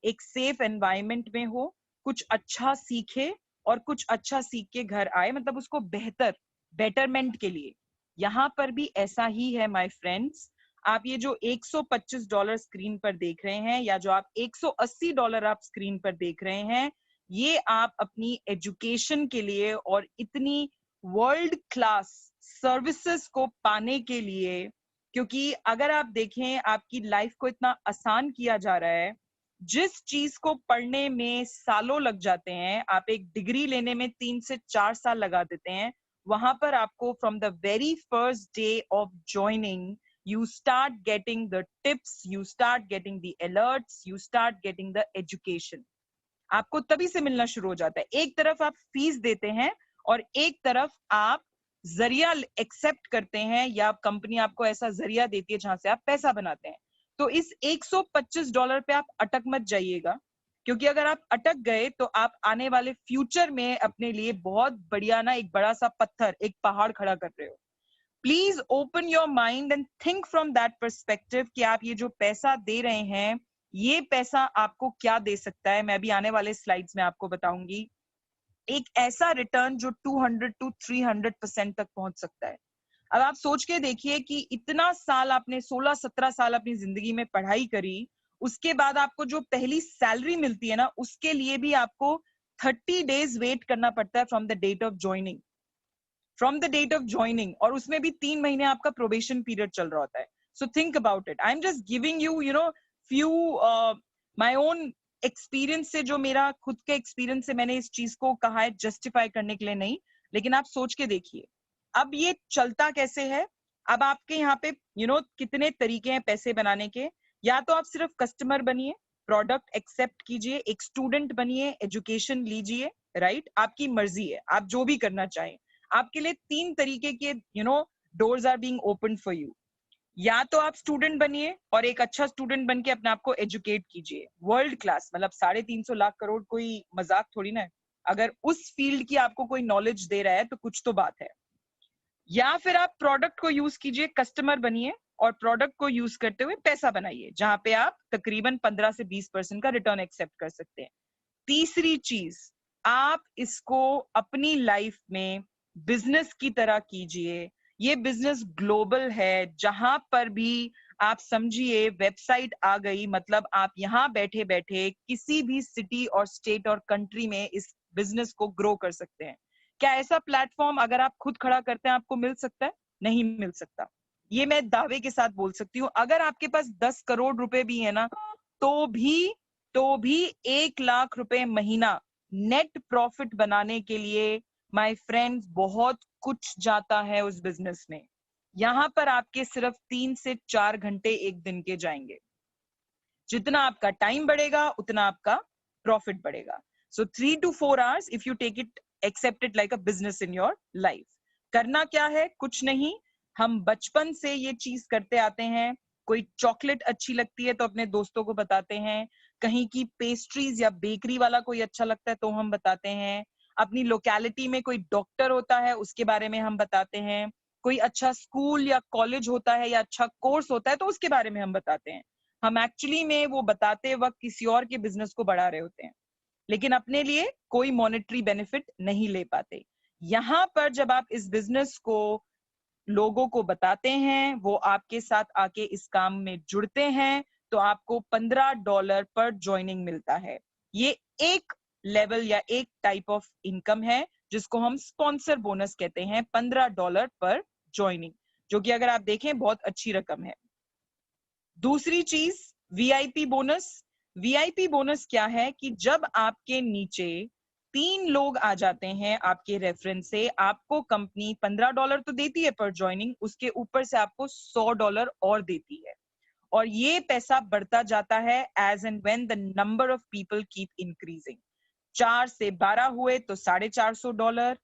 A: एक सेफ एनवायरनमेंट में हो, कुछ अच्छा सीखे और कुछ अच्छा सीख के घर आए, मतलब उसको बेटरमेंट के लिए. यहाँ पर भी ऐसा ही है माय फ्रेंड्स. आप ये जो $125 स्क्रीन पर देख रहे हैं या जो आप $180 आप स्क्रीन पर देख रहे हैं, ये आप अपनी एजुकेशन के लिए और इतनी वर्ल्ड क्लास सर्विसेज को पाने के लिए, क्योंकि अगर आप देखें आपकी लाइफ को इतना आसान किया जा रहा है. जिस चीज को पढ़ने में सालों लग जाते हैं, आप एक डिग्री लेने में 3 से 4 साल लगा देते हैं, वहां पर आपको from the very first day of joining you start getting the tips, you start getting the alerts, you start getting the education. आपको तभी से मिलना शुरू हो जाता है. एक तरफ आप फीस देते हैं और एक तरफ आप जरिया एक्सेप्ट करते हैं या कंपनी आपको ऐसा जरिया देती है जहां से आप पैसा बनाते हैं. तो इस $125 पे आप अटक मत जाइएगा, क्योंकि अगर आप अटक गए तो आप आने वाले फ्यूचर में अपने लिए बहुत बढ़िया ना एक बड़ा सा पत्थर, एक पहाड़ खड़ा कर रहे हो. Please open your mind and think from that perspective कि आप ये जो पैसा दे रहे हैं, ये पैसा आपको क्या दे सकता है. मैं अभी आने वाले स्लाइड्स में आपको बताऊंगी. एक ऐसा रिटर्न जो 200 to 300% तक पहुंच सकता है. अब आप सोच के देखिए कि इतना साल आपने 16-17 साल अपनी जिंदगी में पढ़ाई करी, उसके बाद आपको जो पहली सैलरी मिलती है ना, उसके लिए भी आपको 30 days वेट करना पड़ता है from the date of joining. और उसमें भी 3 महीने आपका प्रोबेशन पीरियड चल रहा होता है. So think about it. I am just giving you few my own experience से, जो मेरा खुद के एक्सपीरियंस से मैंने इस चीज को कहा है, जस्टिफाई करने के लिए नहीं. लेकिन आप सोच के देखिए अब ये चलता कैसे है. अब आपके यहाँ पे कितने तरीके हैं पैसे बनाने के. या तो आप सिर्फ कस्टमर बनिए, प्रोडक्ट एक्सेप्ट कीजिए, एक स्टूडेंट बनिए, एजुकेशन लीजिए, राइट? आपकी मर्जी है, आप जो भी करना चाहें. आपके लिए 3 तरीके के doors are being open for you. या तो आप स्टूडेंट बनिए और एक अच्छा स्टूडेंट बन के अपने आप को एजुकेट कीजिए वर्ल्ड क्लास, मतलब 350 लाख करोड़ कोई मजाक थोड़ी ना है. अगर उस फील्ड की आपको कोई नॉलेज दे रहा है तो कुछ तो बात है. या फिर आप प्रोडक्ट को यूज कीजिए, कस्टमर बनिए और प्रोडक्ट को यूज करते हुए पैसा बनाइए, जहां पे आप तकरीबन 15 से 20% का रिटर्न एक्सेप्ट कर सकते हैं. तीसरी चीज, आप इसको अपनी लाइफ में बिजनेस की तरह कीजिए. ये बिजनेस ग्लोबल है, जहां पर भी आप समझिए वेबसाइट आ गई, मतलब आप यहाँ बैठे बैठे किसी भी सिटी और स्टेट और कंट्री में इस बिजनेस को ग्रो कर सकते हैं. क्या ऐसा प्लेटफॉर्म अगर आप खुद खड़ा करते हैं आपको मिल सकता है? नहीं मिल सकता। ये मैं दावे के साथ बोल सकती हूँ। अगर आपके पास 10 करोड़ रुपए भी है ना, तो भी 1 लाख रुपए महीना नेट प्रॉफिट बनाने के लिए माय फ्रेंड्स बहुत कुछ जाता है उस बिजनेस में। यहाँ पर आपके सिर्फ 3 से 4 घंटे एक दिन के जाएंगे। जितना आपका टाइम बढ़ेगा उतना आपका प्रॉफिट बढ़ेगा। So 3 to 4 hours if you take it, accept it like a business in your life. करना क्या है? कुछ नहीं। हम बचपन से ये चीज करते आते हैं। कोई चॉकलेट अच्छी लगती है तो अपने दोस्तों को बताते हैं, कहीं की पेस्ट्रीज या बेकरी वाला कोई अच्छा लगता है तो हम बताते हैं, अपनी लोकेलिटी में कोई डॉक्टर होता है उसके बारे में हम बताते हैं, कोई अच्छा स्कूल या कॉलेज होता है या अच्छा कोर्स होता है तो उसके बारे में हम बताते हैं। हम एक्चुअली में वो बताते वक्त किसी और के बिजनेस को बढ़ा रहे होते हैं, लेकिन अपने लिए कोई मॉनेटरी बेनिफिट नहीं ले पाते। यहाँ पर जब आप इस बिजनेस को लोगों को बताते हैं, वो आपके साथ आके इस काम में जुड़ते हैं, तो आपको $15 पर ज्वाइनिंग मिलता है। ये एक लेवल या एक टाइप ऑफ इनकम है जिसको हम स्पॉन्सर बोनस कहते हैं। $15 पर ज्वाइनिंग, जो कि अगर आप देखें बहुत अच्छी रकम है। दूसरी चीज, वीआईपी बोनस। वीआईपी बोनस क्या है कि जब आपके नीचे 3 लोग आ जाते हैं आपके रेफरेंस से, आपको कंपनी $15 तो देती है पर ज्वाइनिंग, उसके ऊपर से आपको $100 और देती है। और ये पैसा बढ़ता जाता है as and when the number of people keep increasing. 4 से 12 हुए तो $450,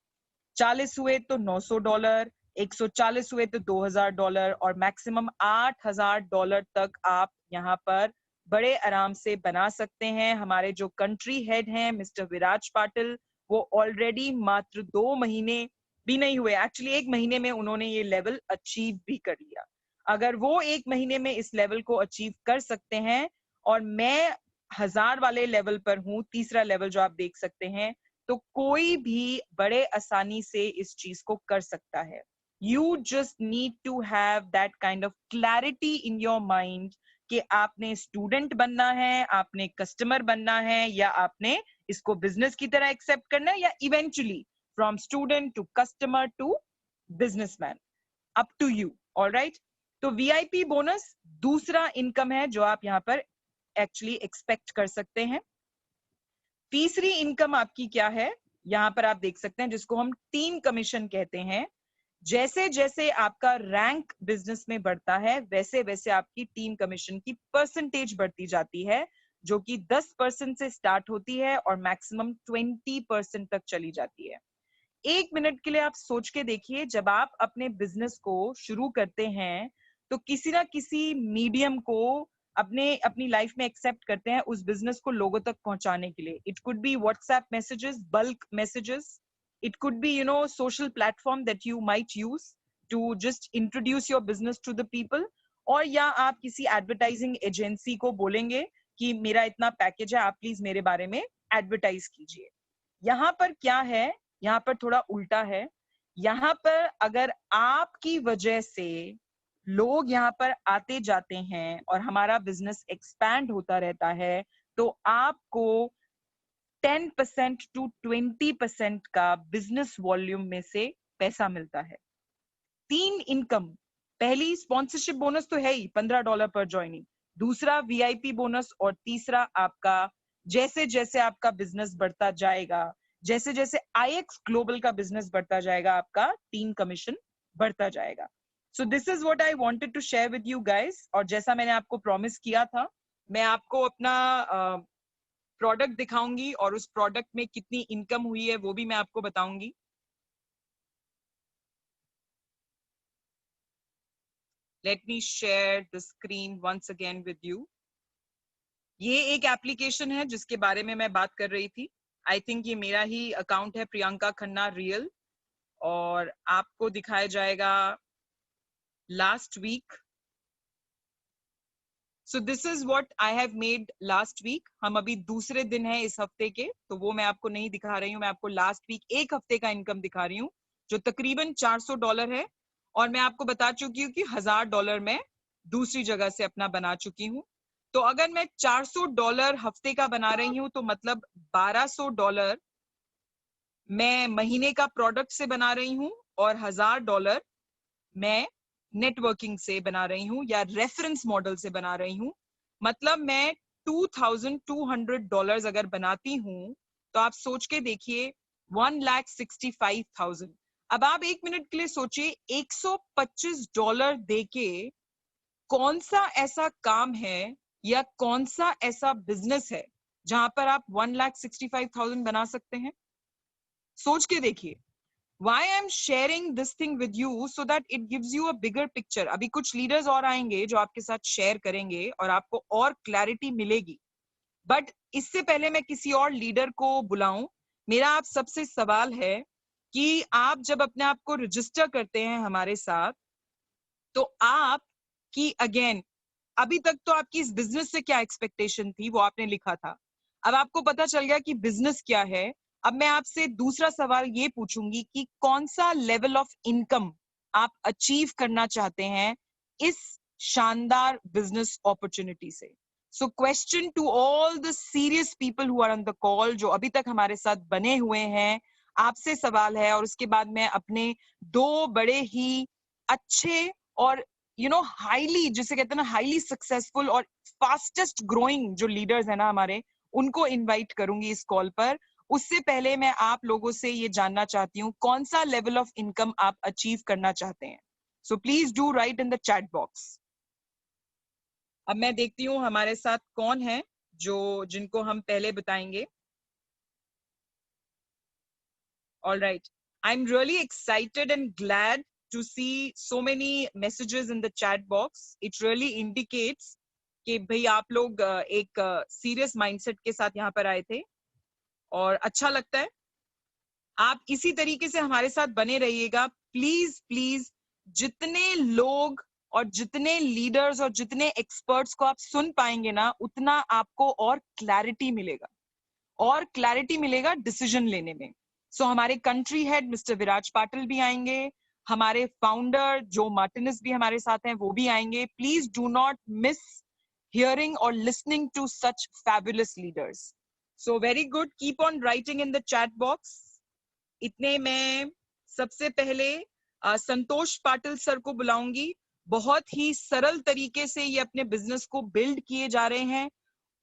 A: 40 हुए तो $900, 140 हुए तो $2000, और मैक्सिमम $8000 तक आप यहाँ पर बड़े आराम से बना सकते हैं। हमारे जो कंट्री हेड हैं मिस्टर विराज पाटिल, वो ऑलरेडी मात्र 2 महीने भी नहीं हुए, एक्चुअली 1 महीने में उन्होंने ये लेवल अचीव भी कर लिया। अगर वो 1 महीने में इस लेवल को अचीव कर सकते हैं, और मैं 1000 वाले लेवल पर हूँ, तीसरा लेवल जो आप देख सकते हैं, तो कोई भी बड़े आसानी से इस चीज को कर सकता है। You just need to have that kind of clarity in your mind कि आपने स्टूडेंट बनना है, आपने कस्टमर बनना है, या आपने इसको बिजनेस की तरह एक्सेप्ट करना है, या eventually from student to customer to businessman, up to you. Alright, तो वीआईपी बोनस दूसरा इनकम है जो आप यहाँ पर एक्चुअली एक्सपेक्ट कर सकते हैं। तीसरी इनकम आपकी क्या है? यहाँ पर आप देख सकते हैं, जिसको हम टीम कमीशन कहते हैं। जैसे जैसे आपका रैंक बिजनेस में बढ़ता है, वैसे वैसे आपकी टीम कमीशन की परसेंटेज बढ़ती जाती है, जो कि 10% से स्टार्ट होती है और मैक्सिमम 20% तक चली जाती है। 1 मिनट के लिए आप सोच के देखिए, जब आप अपने बिजनेस को शुरू करते हैं तो किसी ना किसी मीडियम को अपनी लाइफ में एक्सेप्ट करते हैं उस बिजनेस को लोगों तक पहुंचाने के लिए। It could be WhatsApp messages, bulk messages, it could be social platform that you might use to just introduce your business to the people, और या आप किसी एडवर्टाइजिंग एजेंसी को बोलेंगे कि मेरा इतना पैकेज है, आप प्लीज मेरे बारे में एडवर्टाइज कीजिए। यहाँ पर क्या है? यहाँ पर थोड़ा उल्टा है। यहाँ पर अगर आपकी वजह से लोग यहाँ पर आते जाते हैं और हमारा बिजनेस एक्सपैंड होता रहता है, तो आपको 10% to 20% का बिजनेस वॉल्यूम में से पैसा मिलता है। 3 इनकम, पहली स्पॉन्सरशिप बोनस तो है ही $15 पर ज्वाइनिंग, दूसरा वीआईपी बोनस, और तीसरा आपका जैसे जैसे आपका बिजनेस बढ़ता जाएगा, जैसे जैसे आईएक्स ग्लोबल का बिजनेस बढ़ता जाएगा, आपका टीम कमीशन बढ़ता जाएगा। So this is what I wanted to share with you guys. और जैसा मैंने आपको प्रॉमिस किया था, मैं आपको अपना प्रोडक्ट दिखाऊंगी और उस प्रोडक्ट में कितनी इनकम हुई है वो भी मैं आपको बताऊंगी। Let me share the screen once again with you. ये एक एप्लीकेशन है जिसके बारे में मैं बात कर रही थी। आई थिंक ये मेरा ही अकाउंट है, प्रियंका खन्ना रियल, और आपको दिखाया जाएगा last week. So this is what I have made last week. हम अभी दूसरे दिन है इस हफ्ते के, तो वो मैं आपको नहीं दिखा रही हूँ। मैं आपको लास्ट वीक एक हफ्ते का इनकम दिखा रही हूँ, जो तकरीबन $400 है। और मैं आपको बता चुकी हूँ कि $1000 मैं दूसरी जगह से अपना बना चुकी हूँ। तो अगर मैं $400 हफ्ते का बना रही हूँ, तो मतलब $1200 मैं महीने का प्रोडक्ट से बना रही हूँ और $1000 मैं नेटवर्किंग से बना रही हूँ या रेफरेंस मॉडल से बना रही हूँ। मतलब मैं $2200 अगर बनाती हूँ तो आप सोच के देखिए 1,65,000। अब आप 1 मिनट के लिए सोचिए, $125 देके कौन सा ऐसा काम है या कौन सा ऐसा बिजनेस है जहां पर आप 1,65,000 बना सकते हैं? सोच के देखिए। Why I'm sharing this thing with you so that it gives you a bigger picture. अभी कुछ लीडर्स और आएंगे जो आपके साथ शेयर करेंगे और आपको और क्लैरिटी मिलेगी। बट इससे पहले मैं किसी और लीडर को बुलाऊं, मेरा आप सबसे सवाल है कि आप जब अपने आप को रजिस्टर करते हैं हमारे साथ, तो आप की अगेन अभी तक तो आपकी इस बिजनेस से क्या एक्सपेक्टेशन थी वो आपने लिखा था। अब आपको पता चल गया कि बिजनेस क्या है। अब मैं आपसे दूसरा सवाल ये पूछूंगी कि कौन सा लेवल ऑफ इनकम आप अचीव करना चाहते हैं इस शानदार बिजनेस अपॉर्चुनिटी से। So question to all the serious people who are on the call, जो अभी तक हमारे साथ बने हुए हैं, आपसे सवाल है और उसके बाद मैं अपने दो बड़े ही अच्छे और हाईली, जिसे कहते हैं ना, हाईली सक्सेसफुल और फास्टेस्ट ग्रोइंग जो लीडर्स है ना हमारे, उनको इनवाइट करूंगी इस कॉल पर। उससे पहले मैं आप लोगों से ये जानना चाहती हूँ कौन सा लेवल ऑफ इनकम आप अचीव करना चाहते हैं। So please do right in the chat box. अब मैं देखती हूँ हमारे साथ कौन है जिनको हम पहले बताएंगे। All right. I'm really excited and glad to see so many messages in the chat box. It really indicates कि भाई आप लोग एक सीरियस माइंडसेट के साथ यहाँ पर आए थे और अच्छा लगता है। आप इसी तरीके से हमारे साथ बने रहिएगा प्लीज प्लीज। जितने लोग और जितने लीडर्स और जितने एक्सपर्ट्स को आप सुन पाएंगे ना, उतना आपको और क्लैरिटी मिलेगा, और क्लैरिटी मिलेगा डिसीजन लेने में। सो हमारे कंट्री हेड मिस्टर विराज पाटिल भी आएंगे, हमारे फाउंडर जो मार्टिनस भी हमारे साथ हैं वो भी आएंगे। Please do not miss hearing और listening to such fabulous leaders. So very good, keep on writing in the chat box. इतने में सबसे पहले संतोष पाटिल सर को बुलाऊंगी। बहुत ही सरल तरीके से ये अपने बिजनेस को बिल्ड किए जा रहे हैं,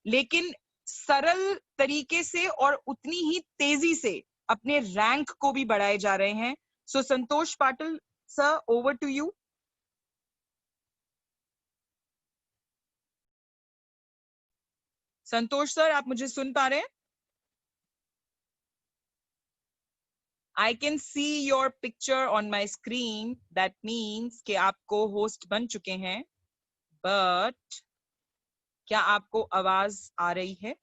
A: लेकिन सरल तरीके से और उतनी ही तेजी से अपने रैंक को भी बढ़ाए जा रहे हैं। So Santosh Patil sir, over to you. Santosh sir, आप मुझे सुन पा रहे हैं? I can see your picture on my screen, that means कि आप को होस्ट बन चुके हैं, बट क्या आपको आवाज आ रही है?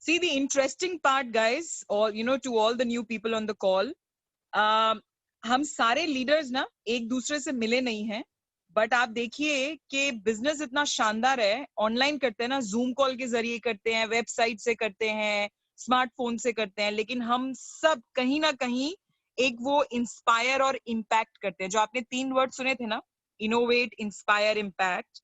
A: See, the interesting part, guys, or to all the new people on the call, हम सारे लीडर्स ना एक दूसरे से मिले नहीं हैं, बट आप देखिए कि बिजनेस इतना शानदार है। ऑनलाइन करते हैं ना, जूम कॉल के जरिए करते हैं, वेबसाइट से करते हैं, स्मार्टफोन से करते हैं, लेकिन हम सब कहीं ना कहीं एक वो इंस्पायर और इम्पैक्ट करते हैं। जो आपने 3 वर्ड सुने थे ना, इनोवेट, इंस्पायर, इम्पैक्ट,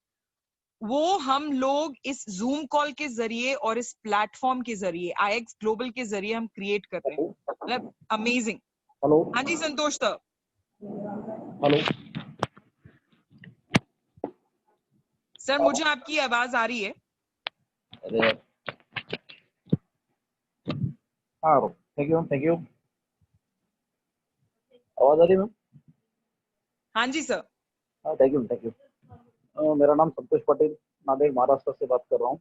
A: वो हम लोग इस जूम कॉल के जरिए और इस प्लेटफॉर्म के जरिए, आईएक्स ग्लोबल के जरिए हम क्रिएट कर रहे हैं। मतलब अमेजिंग।
B: हेलो।
A: हाँ जी संतोष सर।
B: हेलो
A: सर, मुझे आपकी आवाज आ रही है।
B: अरे हाँ, थैंक यू थैंक यू। आवाज आ रही है मैम?
A: हाँ जी सर।
B: हाँ, थैंक यू थैंक यू। मेरा नाम संतोष पटेल, नांदेड़ महाराष्ट्र से बात कर रहा हूँ।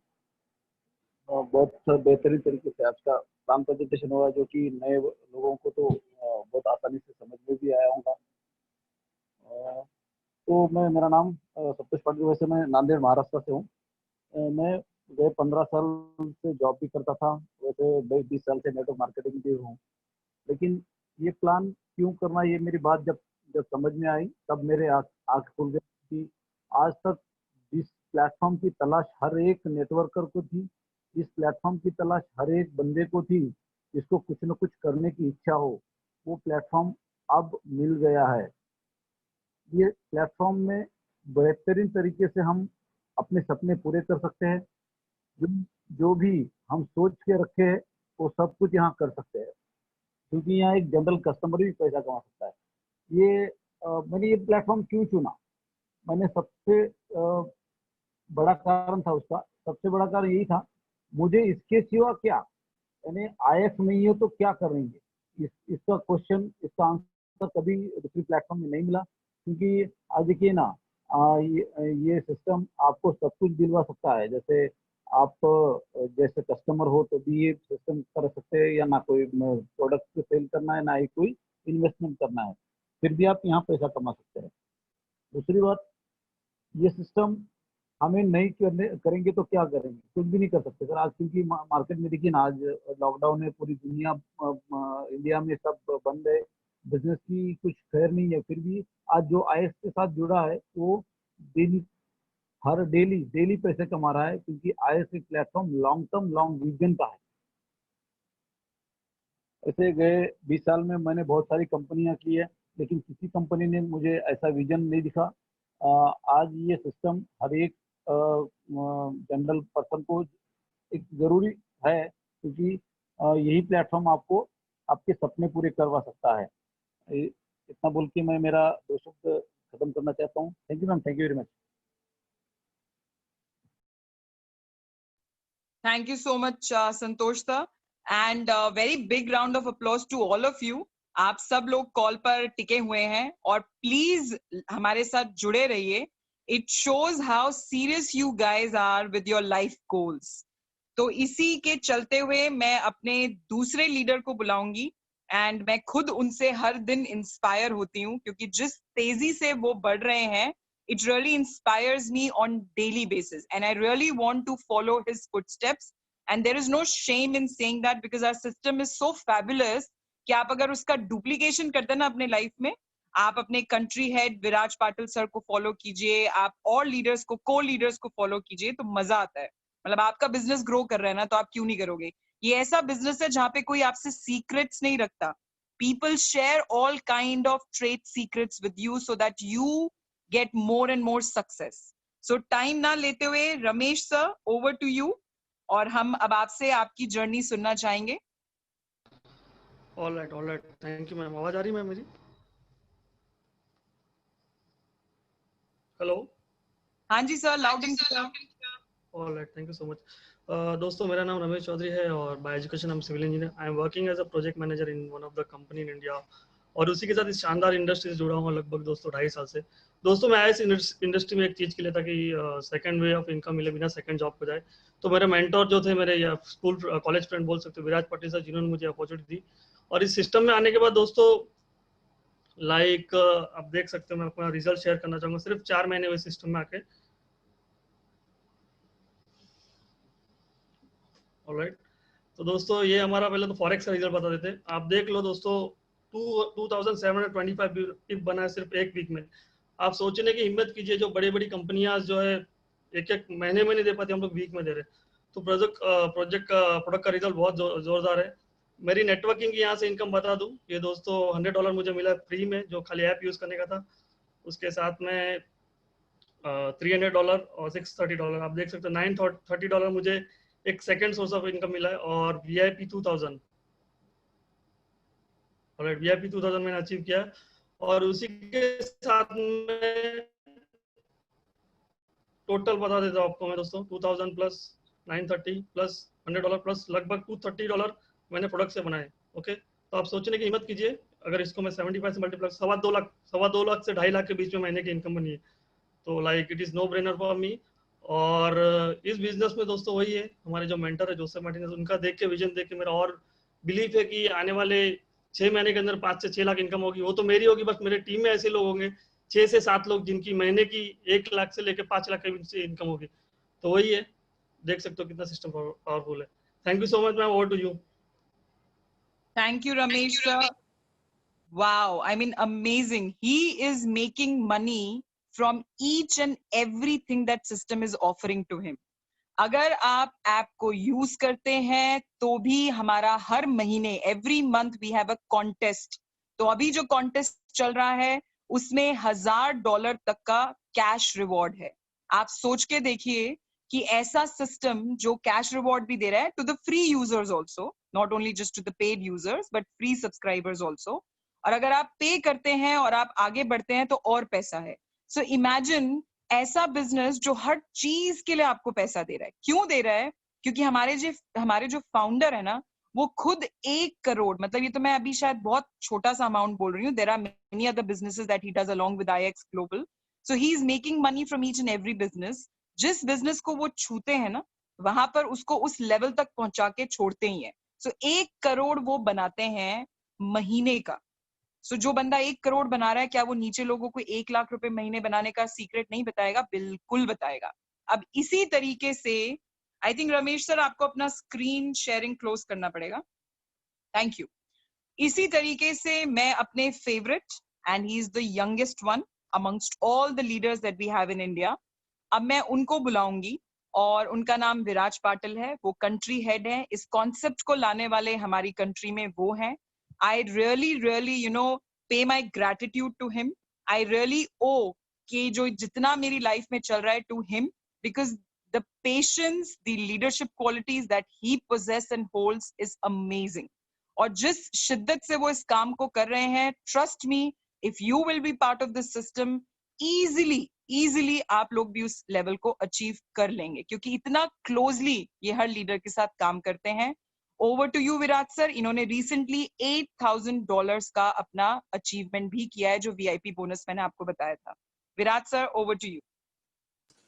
B: बहुत बेहतरीन तरीके से आज का प्लान प्रेजेंटेशन हुआ, जो कि नए लोगों को तो बहुत आसानी से समझ में भी आया होगा। तो मेरा नाम संतोष पटेल, वैसे मैं नांदेड़ महाराष्ट्र से हूँ। मैं गए 15 साल से जॉब भी करता था, वैसे 20 साल से नेटवर्क मार्केटिंग भी हूँ। लेकिन ये प्लान क्यों करना, ये मेरी बात जब जब समझ में आई, तब मेरे आँख खुल गई कि आज तक जिस प्लेटफॉर्म की तलाश हर एक नेटवर्कर को थी, जिस प्लेटफॉर्म की तलाश हर एक बंदे को थी, जिसको कुछ न कुछ करने की इच्छा हो, वो प्लेटफॉर्म अब मिल गया है। ये प्लेटफॉर्म में बेहतरीन तरीके से हम अपने सपने पूरे कर सकते हैं। जो जो भी हम सोच के रखे हैं वो सब कुछ यहाँ कर सकते हैं, क्योंकि यहाँ एक जनरल कस्टमर भी पैसा कमा सकता है। ये मैंने ये प्लेटफॉर्म क्यों चुना, मैंने सबसे बड़ा कारण था उसका, सबसे बड़ा कारण यही था, मुझे इसके सिवा क्या, यानी आईएएस नहीं हो तो क्या करेंगे, इसका क्वेश्चन, इसका आंसर कभी दूसरी प्लेटफॉर्म में नहीं मिला। क्योंकि आज देखिए ना, ये सिस्टम आपको सब कुछ दिलवा सकता है। जैसे आप जैसे कस्टमर हो तो भी ये सिस्टम कर सकते हैं, या ना कोई प्रोडक्ट सेल करना है, ना ही कोई इन्वेस्टमेंट करना है, फिर भी आप यहाँ पैसा कमा सकते हैं। दूसरी बात, ये सिस्टम हमें नहीं करेंगे तो क्या करेंगे, कुछ भी नहीं कर सकते सर। आज क्योंकि मार्केट में देखिए ना, आज लॉकडाउन है, पूरी दुनिया, इंडिया में सब बंद है, बिजनेस की कुछ खैर नहीं है, फिर भी आज जो आईएएस के साथ जुड़ा है वो डेली, हर डेली डेली पैसे कमा रहा है, क्योंकि आईएएस एक platform long term long vision का है। ऐसे गए 20 साल में मैंने बहुत सारी कंपनियां की है, लेकिन किसी कंपनी ने मुझे ऐसा विजन नहीं दिखा। आज ये सिस्टम हर एक जनरल पर्सन को एक जरूरी है, क्योंकि यही प्लेटफॉर्म आपको आपके सपने पूरे करवा सकता है। इतना बोल के मैं मेरा 2 शब्द खत्म करना चाहता हूँ। Thank you ma'am, thank you very much.
A: Thank you so much, Santosh sir. And very big round of applause to all of you. आप सब लोग कॉल पर टिके हुए हैं और प्लीज हमारे साथ जुड़े रहिए। It shows how serious you guys are with your life goals. तो इसी के चलते हुए मैं अपने दूसरे लीडर को बुलाऊंगी एंड मैं खुद उनसे हर दिन इंस्पायर होती हूँ, क्योंकि जिस तेजी से वो बढ़ रहे हैं, it really inspires me on daily basis and I really want to follow his footsteps, and there is no shame in saying that because our system is so fabulous कि आप अगर उसका डुप्लीकेशन करते हैं ना अपने लाइफ में, आप अपने कंट्री हेड विराज पाटिल सर को फॉलो कीजिए, आप और लीडर्स को, को लीडर्स को फॉलो कीजिए, तो मजा आता है। मतलब आपका बिजनेस ग्रो कर रहा है ना, तो आप क्यों नहीं करोगे। ये ऐसा बिजनेस है जहां पे कोई आपसे सीक्रेट्स नहीं रखता। People share all kind of trade secrets with you so that you get more and more success. So time ना लेते हुए Ramesh sir, over to you, और हम अब आपसे आपकी जर्नी सुनना चाहेंगे।
C: All right, thank you ma'am. आवाज आ रही मैम मेरी? हेलो?
A: हाँ जी sir, loud and clear.
C: All right, thank you so much. दोस्तों, मेरा नाम रमेश चौधरी है और बाय एजुकेशन हम civil engineer. I am working as a project manager in one of the company in India, और उसी के साथ इस शानदार इंडस्ट्री से जुड़ा हूँ लगभग दोस्तों 2.5 साल से। दोस्तों, मैं आया इस इंडस्ट्री में एक चीज़ के लिए था कि सेकंड वे ऑफ इनकम मिले बिना सेकंड जॉब को जाए। तो मेरे मेंटोर जो थे, मेरे या स्कूल कॉलेज फ्रेंड बोल सकते हो, विराज पाटिल सर, जिन्होंने मुझे अपॉर्चुनिटी दी। और इस सिस्टम में आने के बाद दोस्तों, लाइक आप देख सकते हो, मैं अपना रिजल्ट शेयर करना चाहूँगा। सिर्फ 4 महीने हुए सिस्टम में आके। ऑलराइट, तो दोस्तों ये हमारा पहले तो फॉरेक्स का रिजल्ट बता देते हैं। आप देख लो दोस्तों, 2725 पिप बना है सिर्फ एक वीक में। आप सोचने की हिम्मत कीजिए, जो बड़ी बड़ी कंपनियां जो है एक एक महीने में नहीं दे पाती, हम लोग वीक में दे रहे। तो प्रोडक्ट का रिजल्ट बहुत जोरदार है। मेरी नेटवर्किंग की यहाँ से इनकम बता दूं, ये दोस्तों $100 मुझे मिला फ्री में, जो खाली ऐप यूज करने का था। उसके साथ में $300 और $630, आप देख सकते हो $930 मुझे एक सेकंड सोर्स ऑफ इनकम मिला है। और VIP 2000, ऑलराइट, VIP 2000 मैंने अचीव किया। और उसी के साथ में टोटल बता देता हूँ आपको मैं दोस्तों, 2000 प्लस 930 प्लस $100 प्लस लगभग $230 मैंने प्रोडक्ट से बनाए। ओके, तो आप सोचने की हिम्मत कीजिए, अगर इसको मैं 75 से मल्टीप्लाई, 2.25 लाख से 2.5 लाख के बीच में महीने की इनकम बनी है। तो like it is no brainer for me. और इस बिजनेस में दोस्तों वही है, हमारे जो मेंटर है जोसेफ मार्टिनेज, उनका देख के, विजन देख के मेरा और बिलीफ है कि आने वाले 6 महीने के अंदर 5 से 6 लाख इनकम होगी। वो तो मेरी होगी, बस मेरे टीम में ऐसे लोग होंगे 6 से 7 लोग जिनकी महीने की 1 लाख से लेकर 5 लाख के बीच से इनकम होगी। तो वही है, देख सकते हो कितना सिस्टम पावरफुल है। Thank you so much ma'am, over to you.
A: Thank you, Ramesh sir. Wow, I mean amazing. He is making money from each and everything that system is offering to him. अगर आप app को use करते हैं तो भी हमारा हर महीने, every month we have a contest. तो अभी जो कॉन्टेस्ट चल रहा है उसमें $1000 तक का कैश रिवॉर्ड है। आप सोच के देखिए कि ऐसा सिस्टम जो कैश रिवॉर्ड भी दे रहा है to the free users also, not only just to the paid users but free subscribers also, और अगर आप पे करते हैं और आप आगे बढ़ते हैं तो और पैसा है। सो इमेजिन ऐसा बिजनेस जो हर चीज के लिए आपको पैसा दे रहा है। क्यों दे रहा है? क्योंकि हमारे जो फाउंडर है ना, वो खुद 1 करोड़, मतलब ये तो मैं अभी शायद बहुत छोटा सा अमाउंट बोल रही हूँ, there are many other businesses that he does along with IX global, so he is making money from each and every business. जिस बिजनेस को वो छूते हैं ना, वहां पर उसको उस लेवल तक पहुंचा के छोड़ते ही है। सो 1 करोड़ वो बनाते हैं महीने का। सो जो बंदा 1 करोड़ बना रहा है, क्या वो नीचे लोगों को 1 लाख रुपए महीने बनाने का सीक्रेट नहीं बताएगा? बिल्कुल बताएगा। अब इसी तरीके से आई थिंक रमेश सर आपको अपना स्क्रीन शेयरिंग क्लोज करना पड़ेगा। Thank you. इसी तरीके से मैं अपने favourite, and he is the youngest one amongst all the leaders that we have in India, अब मैं उनको बुलाऊंगी और उनका नाम विराज पाटिल है। वो कंट्री हेड है, इस कॉन्सेप्ट को लाने वाले हमारी कंट्री में वो हैं। I really pay my gratitude to him. I really owe कि जो जितना मेरी लाइफ में चल रहा है to him, because the patience, the leadership qualities that he possesses and holds is amazing. और जिस शिद्दत से वो इस काम को कर रहे हैं, trust me, if you will be part of this system, easily आप लोग भी उस लेवल को अचीव कर लेंगे, क्योंकि इतना क्लोजली ये हर लीडर के साथ काम करते हैं। Over to you Viraj sir. इन्होंने रिसेंटली $8,000 का अपना अचीवमेंट भी किया है, जो VIP बोनस मैंने आपको बताया था। Viraj sir, over to you.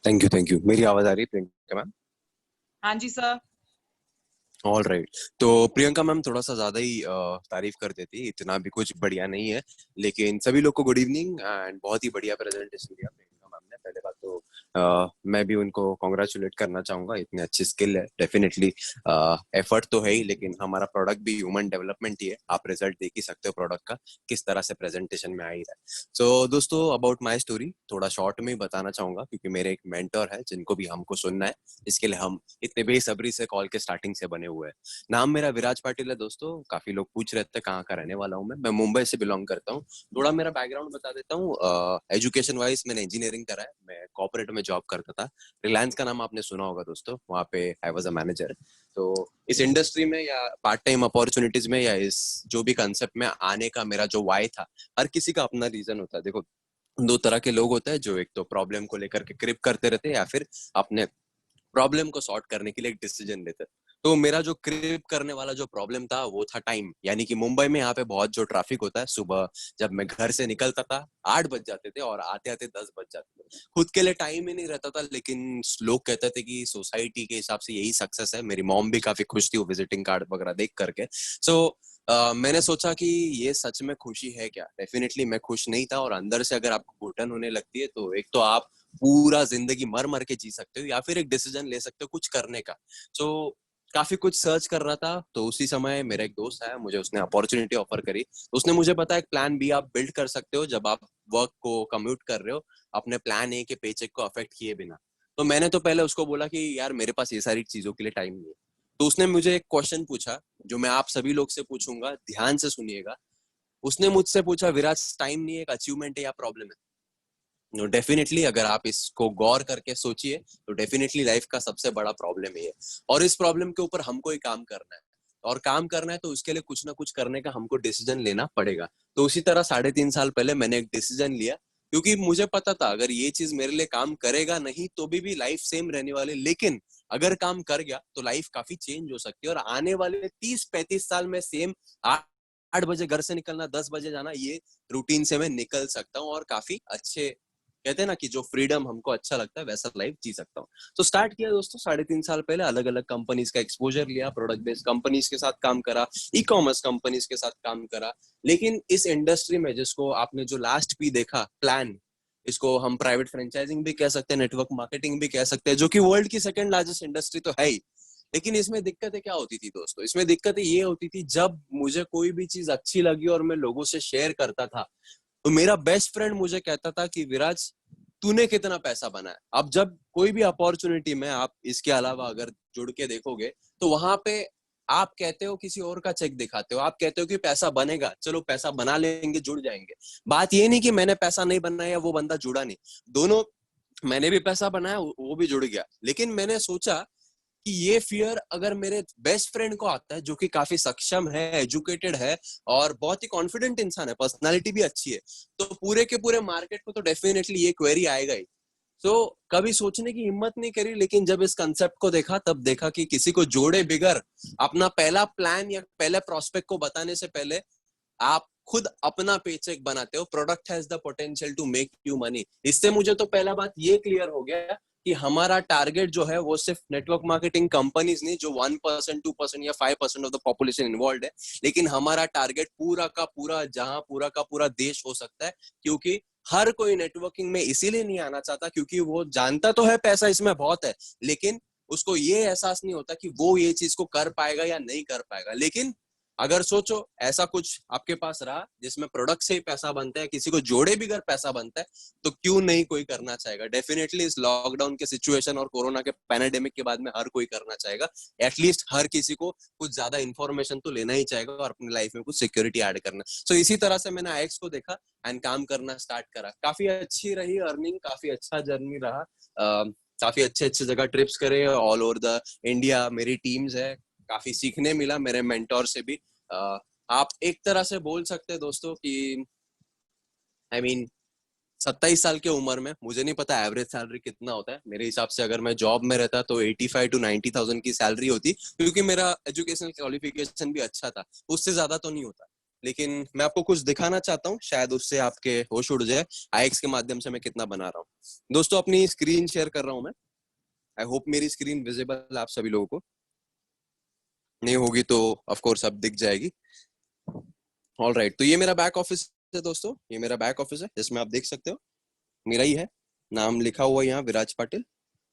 D: Thank you. मेरी आवाज आ रही है प्रियंका मैम?
A: हाँ जी सर।
D: All right. तो प्रियंका मैम थोड़ा सा ज्यादा ही तारीफ कर देती, इतना भी कुछ बढ़िया नहीं है, लेकिन सभी लोग को गुड इवनिंग एंड बहुत ही बढ़िया प्रेजेंटेशन दिया प्रियंका मैम ने। पहले बात तो मैं भी उनको कॉन्ग्रेचुलेट करना चाहूंगा, इतनी अच्छी स्किल है। डेफिनेटली एफर्ट तो है ही, लेकिन हमारा प्रोडक्ट भी ह्यूमन डेवलपमेंट ही है। आप रिजल्ट देख ही सकते हो प्रोडक्ट का, किस तरह से प्रेजेंटेशन में आ ही रहा है। सो दोस्तों, अबाउट माई स्टोरी थोड़ा शॉर्ट में ही बताना चाहूंगा, क्योंकि मेरे एक मेंटर है जिनको भी हमको सुनना है, इसके लिए हम इतने बेसब्री से कॉल के स्टार्टिंग से बने हुए हैं। नाम मेरा विराज पाटिल है दोस्तों। काफी लोग पूछ रहे थे कहाँ का रहने वाला हूँ मैं मुंबई से बिलोंग करता हूँ। थोड़ा मेरा बैकग्राउंड बता देता हूँ। एजुकेशन वाइज मैंने इंजीनियरिंग करा है, मैं कॉर्पोरेट में जॉब करता था। रिलायंस का नाम आपने सुना होगा दोस्तों, वहाँ पे आई वाज अ मैनेजर। तो इस इंडस्ट्री में या पार्ट टाइम अपॉर्चुनिटीज में या इस जो भी कंसेप्ट में आने का मेरा जो वाई था, हर किसी का अपना रीजन होता है। देखो, 2 तरह के लोग होते हैं, जो एक तो प्रॉब्लम को लेकर के क्रिप करते रहते हैं, या फिर अपने प्रॉब्लम को सॉर्ट करने के लिए एक डिसीजन लेते हैं। तो मेरा जो क्रिप करने वाला जो प्रॉब्लम था वो था टाइम। यानी कि मुंबई में यहाँ पे बहुत जो ट्रैफिक होता है, सुबह जब मैं घर से निकलता था 8 बज जाते थे और आते आते 10 बज जाते थे। खुद के लिए टाइम ही नहीं रहता था, लेकिन लोग कहते थे कि सोसाइटी के हिसाब से यही सक्सेस है। मेरी मॉम भी काफी खुश थी वो विजिटिंग कार्ड वगैरह देख करके। सो मैंने सोचा कि ये सच में खुशी है क्या? डेफिनेटली मैं खुश नहीं था। और अंदर से अगर आपको घुटन होने लगती है, तो एक तो आप पूरा जिंदगी मर मर के जी सकते हो, या फिर एक डिसीजन ले सकते हो कुछ करने का। सो काफी कुछ सर्च कर रहा था, तो उसी समय मेरा एक दोस्त आया, मुझे उसने अपॉर्चुनिटी ऑफर करी। तो उसने मुझे बताया एक प्लान बी आप बिल्ड कर सकते हो जब आप वर्क को कम्यूट कर रहे हो, अपने प्लान ए के पेचेक को अफेक्ट किए बिना। तो मैंने तो पहले उसको बोला कि यार मेरे पास ये सारी चीजों के लिए टाइम नहीं है। तो उसने मुझे एक क्वेश्चन पूछा, जो मैं आप सभी लोग से पूछूंगा, ध्यान से सुनिएगा। उसने मुझसे पूछा, विराज टाइम नहीं है एक अचीवमेंट है या प्रॉब्लम है? नो, डेफिनेटली अगर आप इसको गौर करके सोचिए तो डेफिनेटली लाइफ का सबसे बड़ा प्रॉब्लम ये है। और इस प्रॉब्लम के ऊपर हमको ही काम करना है, और काम करना है तो उसके लिए कुछ ना कुछ करने का हमको डिसीजन लेना पड़ेगा। तो उसी तरह 3.5 साल पहले मैंने एक डिसीजन लिया, क्योंकि मुझे पता था अगर ये चीज मेरे लिए काम करेगा नहीं तो भी लाइफ सेम रहने वाली, लेकिन अगर काम कर गया तो लाइफ काफी चेंज हो सकती है। और आने वाले 30-35 साल में सेम 8 बजे घर से निकलना, 10 बजे जाना, ये रूटीन से मैं निकल सकता हूँ और काफी अच्छे, कहते हैं ना कि जो फ्रीडम हमको अच्छा लगता है वैसा लाइफ जी सकता हूँ। तो स्टार्ट किया दोस्तों 3.5 साल पहले। अलग अलग कंपनीज का एक्सपोजर लिया, प्रोडक्ट बेस्ड कंपनीज के साथ काम करा, ई कॉमर्स कंपनीज के साथ काम करा। लेकिन इस इंडस्ट्री में, जिसको आपने जो लास्ट भी देखा प्लान, इसको हम प्राइवेट फ्रेंचाइजिंग भी कह सकते हैं, नेटवर्क मार्केटिंग भी कह सकते हैं, जो कि वर्ल्ड की सेकंड लार्जेस्ट इंडस्ट्री तो है ही। लेकिन इसमें दिक्कतें क्या होती थी दोस्तों? इसमें दिक्कतें ये होती थी, जब मुझे कोई भी चीज अच्छी लगी और मैं लोगों से शेयर करता था, तो मेरा बेस्ट फ्रेंड मुझे कहता था कि विराज तूने कितना पैसा बनाया। अब जब कोई भी अपॉर्चुनिटी में आप इसके अलावा अगर जुड़ के देखोगे, तो वहां पे आप कहते हो किसी और का चेक दिखाते हो, आप कहते हो कि पैसा बनेगा, चलो पैसा बना लेंगे, जुड़ जाएंगे। बात ये नहीं कि मैंने पैसा नहीं बनाया, वो बंदा जुड़ा नहीं। दोनों मैंने भी पैसा बनाया, वो भी जुड़ गया। लेकिन मैंने सोचा कि ये फियर अगर मेरे बेस्ट फ्रेंड को आता है, जो कि काफी सक्षम है, एजुकेटेड है और बहुत ही कॉन्फिडेंट इंसान है, पर्सनालिटी भी अच्छी है, तो पूरे के पूरे मार्केट को तो डेफिनेटली ये क्वेरी आएगा ही। तो कभी सोचने की हिम्मत नहीं करी, लेकिन जब इस कंसेप्ट को देखा तब देखा कि किसी को जोड़े बिगर अपना पहला प्लान या पहले प्रोस्पेक्ट को बताने से पहले आप खुद अपना पेचेक बनाते हो। Product has the potential to make you money. इससे मुझे तो पहला बात ये क्लियर हो गया कि हमारा टारगेट जो है वो सिर्फ नेटवर्क मार्केटिंग कंपनीज नहीं, जो 1%, 2% या 5% ऑफ द पॉपुलेशन इन्वॉल्व है, लेकिन हमारा टारगेट पूरा का पूरा, जहां पूरा का पूरा देश हो सकता है। क्योंकि हर कोई नेटवर्किंग में इसीलिए नहीं आना चाहता क्योंकि वो जानता तो है पैसा इसमें बहुत है, लेकिन उसको ये एहसास नहीं होता कि वो ये चीज को कर पाएगा या नहीं कर पाएगा। लेकिन अगर सोचो ऐसा कुछ आपके पास रहा जिसमें प्रोडक्ट से ही पैसा बनता है, किसी को जोड़े भी अगर पैसा बनता है, तो क्यों नहीं कोई करना चाहेगा। डेफिनेटली इस लॉकडाउन के सिचुएशन और कोरोना के पैंडेमिक के बाद में हर कोई करना चाहेगा। एटलीस्ट हर किसी को कुछ ज्यादा इन्फॉर्मेशन तो लेना ही चाहेगा और अपनी लाइफ में कुछ सिक्योरिटी ऐड करना। सो इसी तरह से मैंने आईएक्स को देखा एंड काम करना स्टार्ट करा। काफी अच्छी रही अर्निंग, काफी अच्छा जर्नी रहा। काफी अच्छे अच्छे जगह ट्रिप्स करे ऑल ओवर द इंडिया। मेरी टीम्स है, काफी सीखने मिला मेरे मेंटोर से भी। आप एक तरह से बोल सकते हैं दोस्तों कि आई मीन 27 साल की उम्र में, मुझे नहीं पता एवरेज सैलरी कितना होता है। मेरे हिसाब से अगर मैं जॉब में रहता तो 85 to 90,000 की सैलरी होती, क्योंकि मेरा एजुकेशनल क्वालिफिकेशन भी अच्छा था। उससे ज्यादा तो नहीं होता। लेकिन मैं आपको कुछ दिखाना चाहता हूँ, शायद उससे आपके होश उड़ जाए आईएक्स के माध्यम से मैं कितना बना रहा हूँ। दोस्तों अपनी स्क्रीन शेयर कर रहा हूँ मैं। आई होप मेरी स्क्रीन विजिबल आप सभी लोगों को। नहीं होगी तो ऑफ कोर्स अब दिख जाएगी। ऑलराइट, तो ये मेरा बैक ऑफिस है दोस्तों, ये मेरा बैक ऑफिस है जिसमें आप देख सकते हो मेरा ही है, नाम लिखा हुआ है यहाँ विराज पाटिल।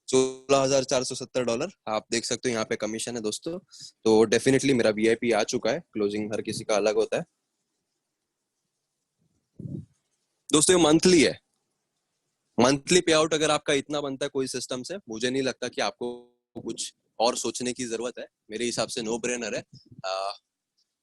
D: $16,470 आप देख सकते हो। यहाँ पे कमीशन है दोस्तों। तो डेफिनेटली मेरा वीआईपी आ चुका है। क्लोजिंग हर किसी का अलग होता है दोस्तों। ये मंथली है। मंथली पे आउट अगर आपका इतना बनता है कोई सिस्टम से, मुझे नहीं लगता कि आपको कुछ और सोचने की जरूरत है। मेरे हिसाब से नो ब्रेनर है।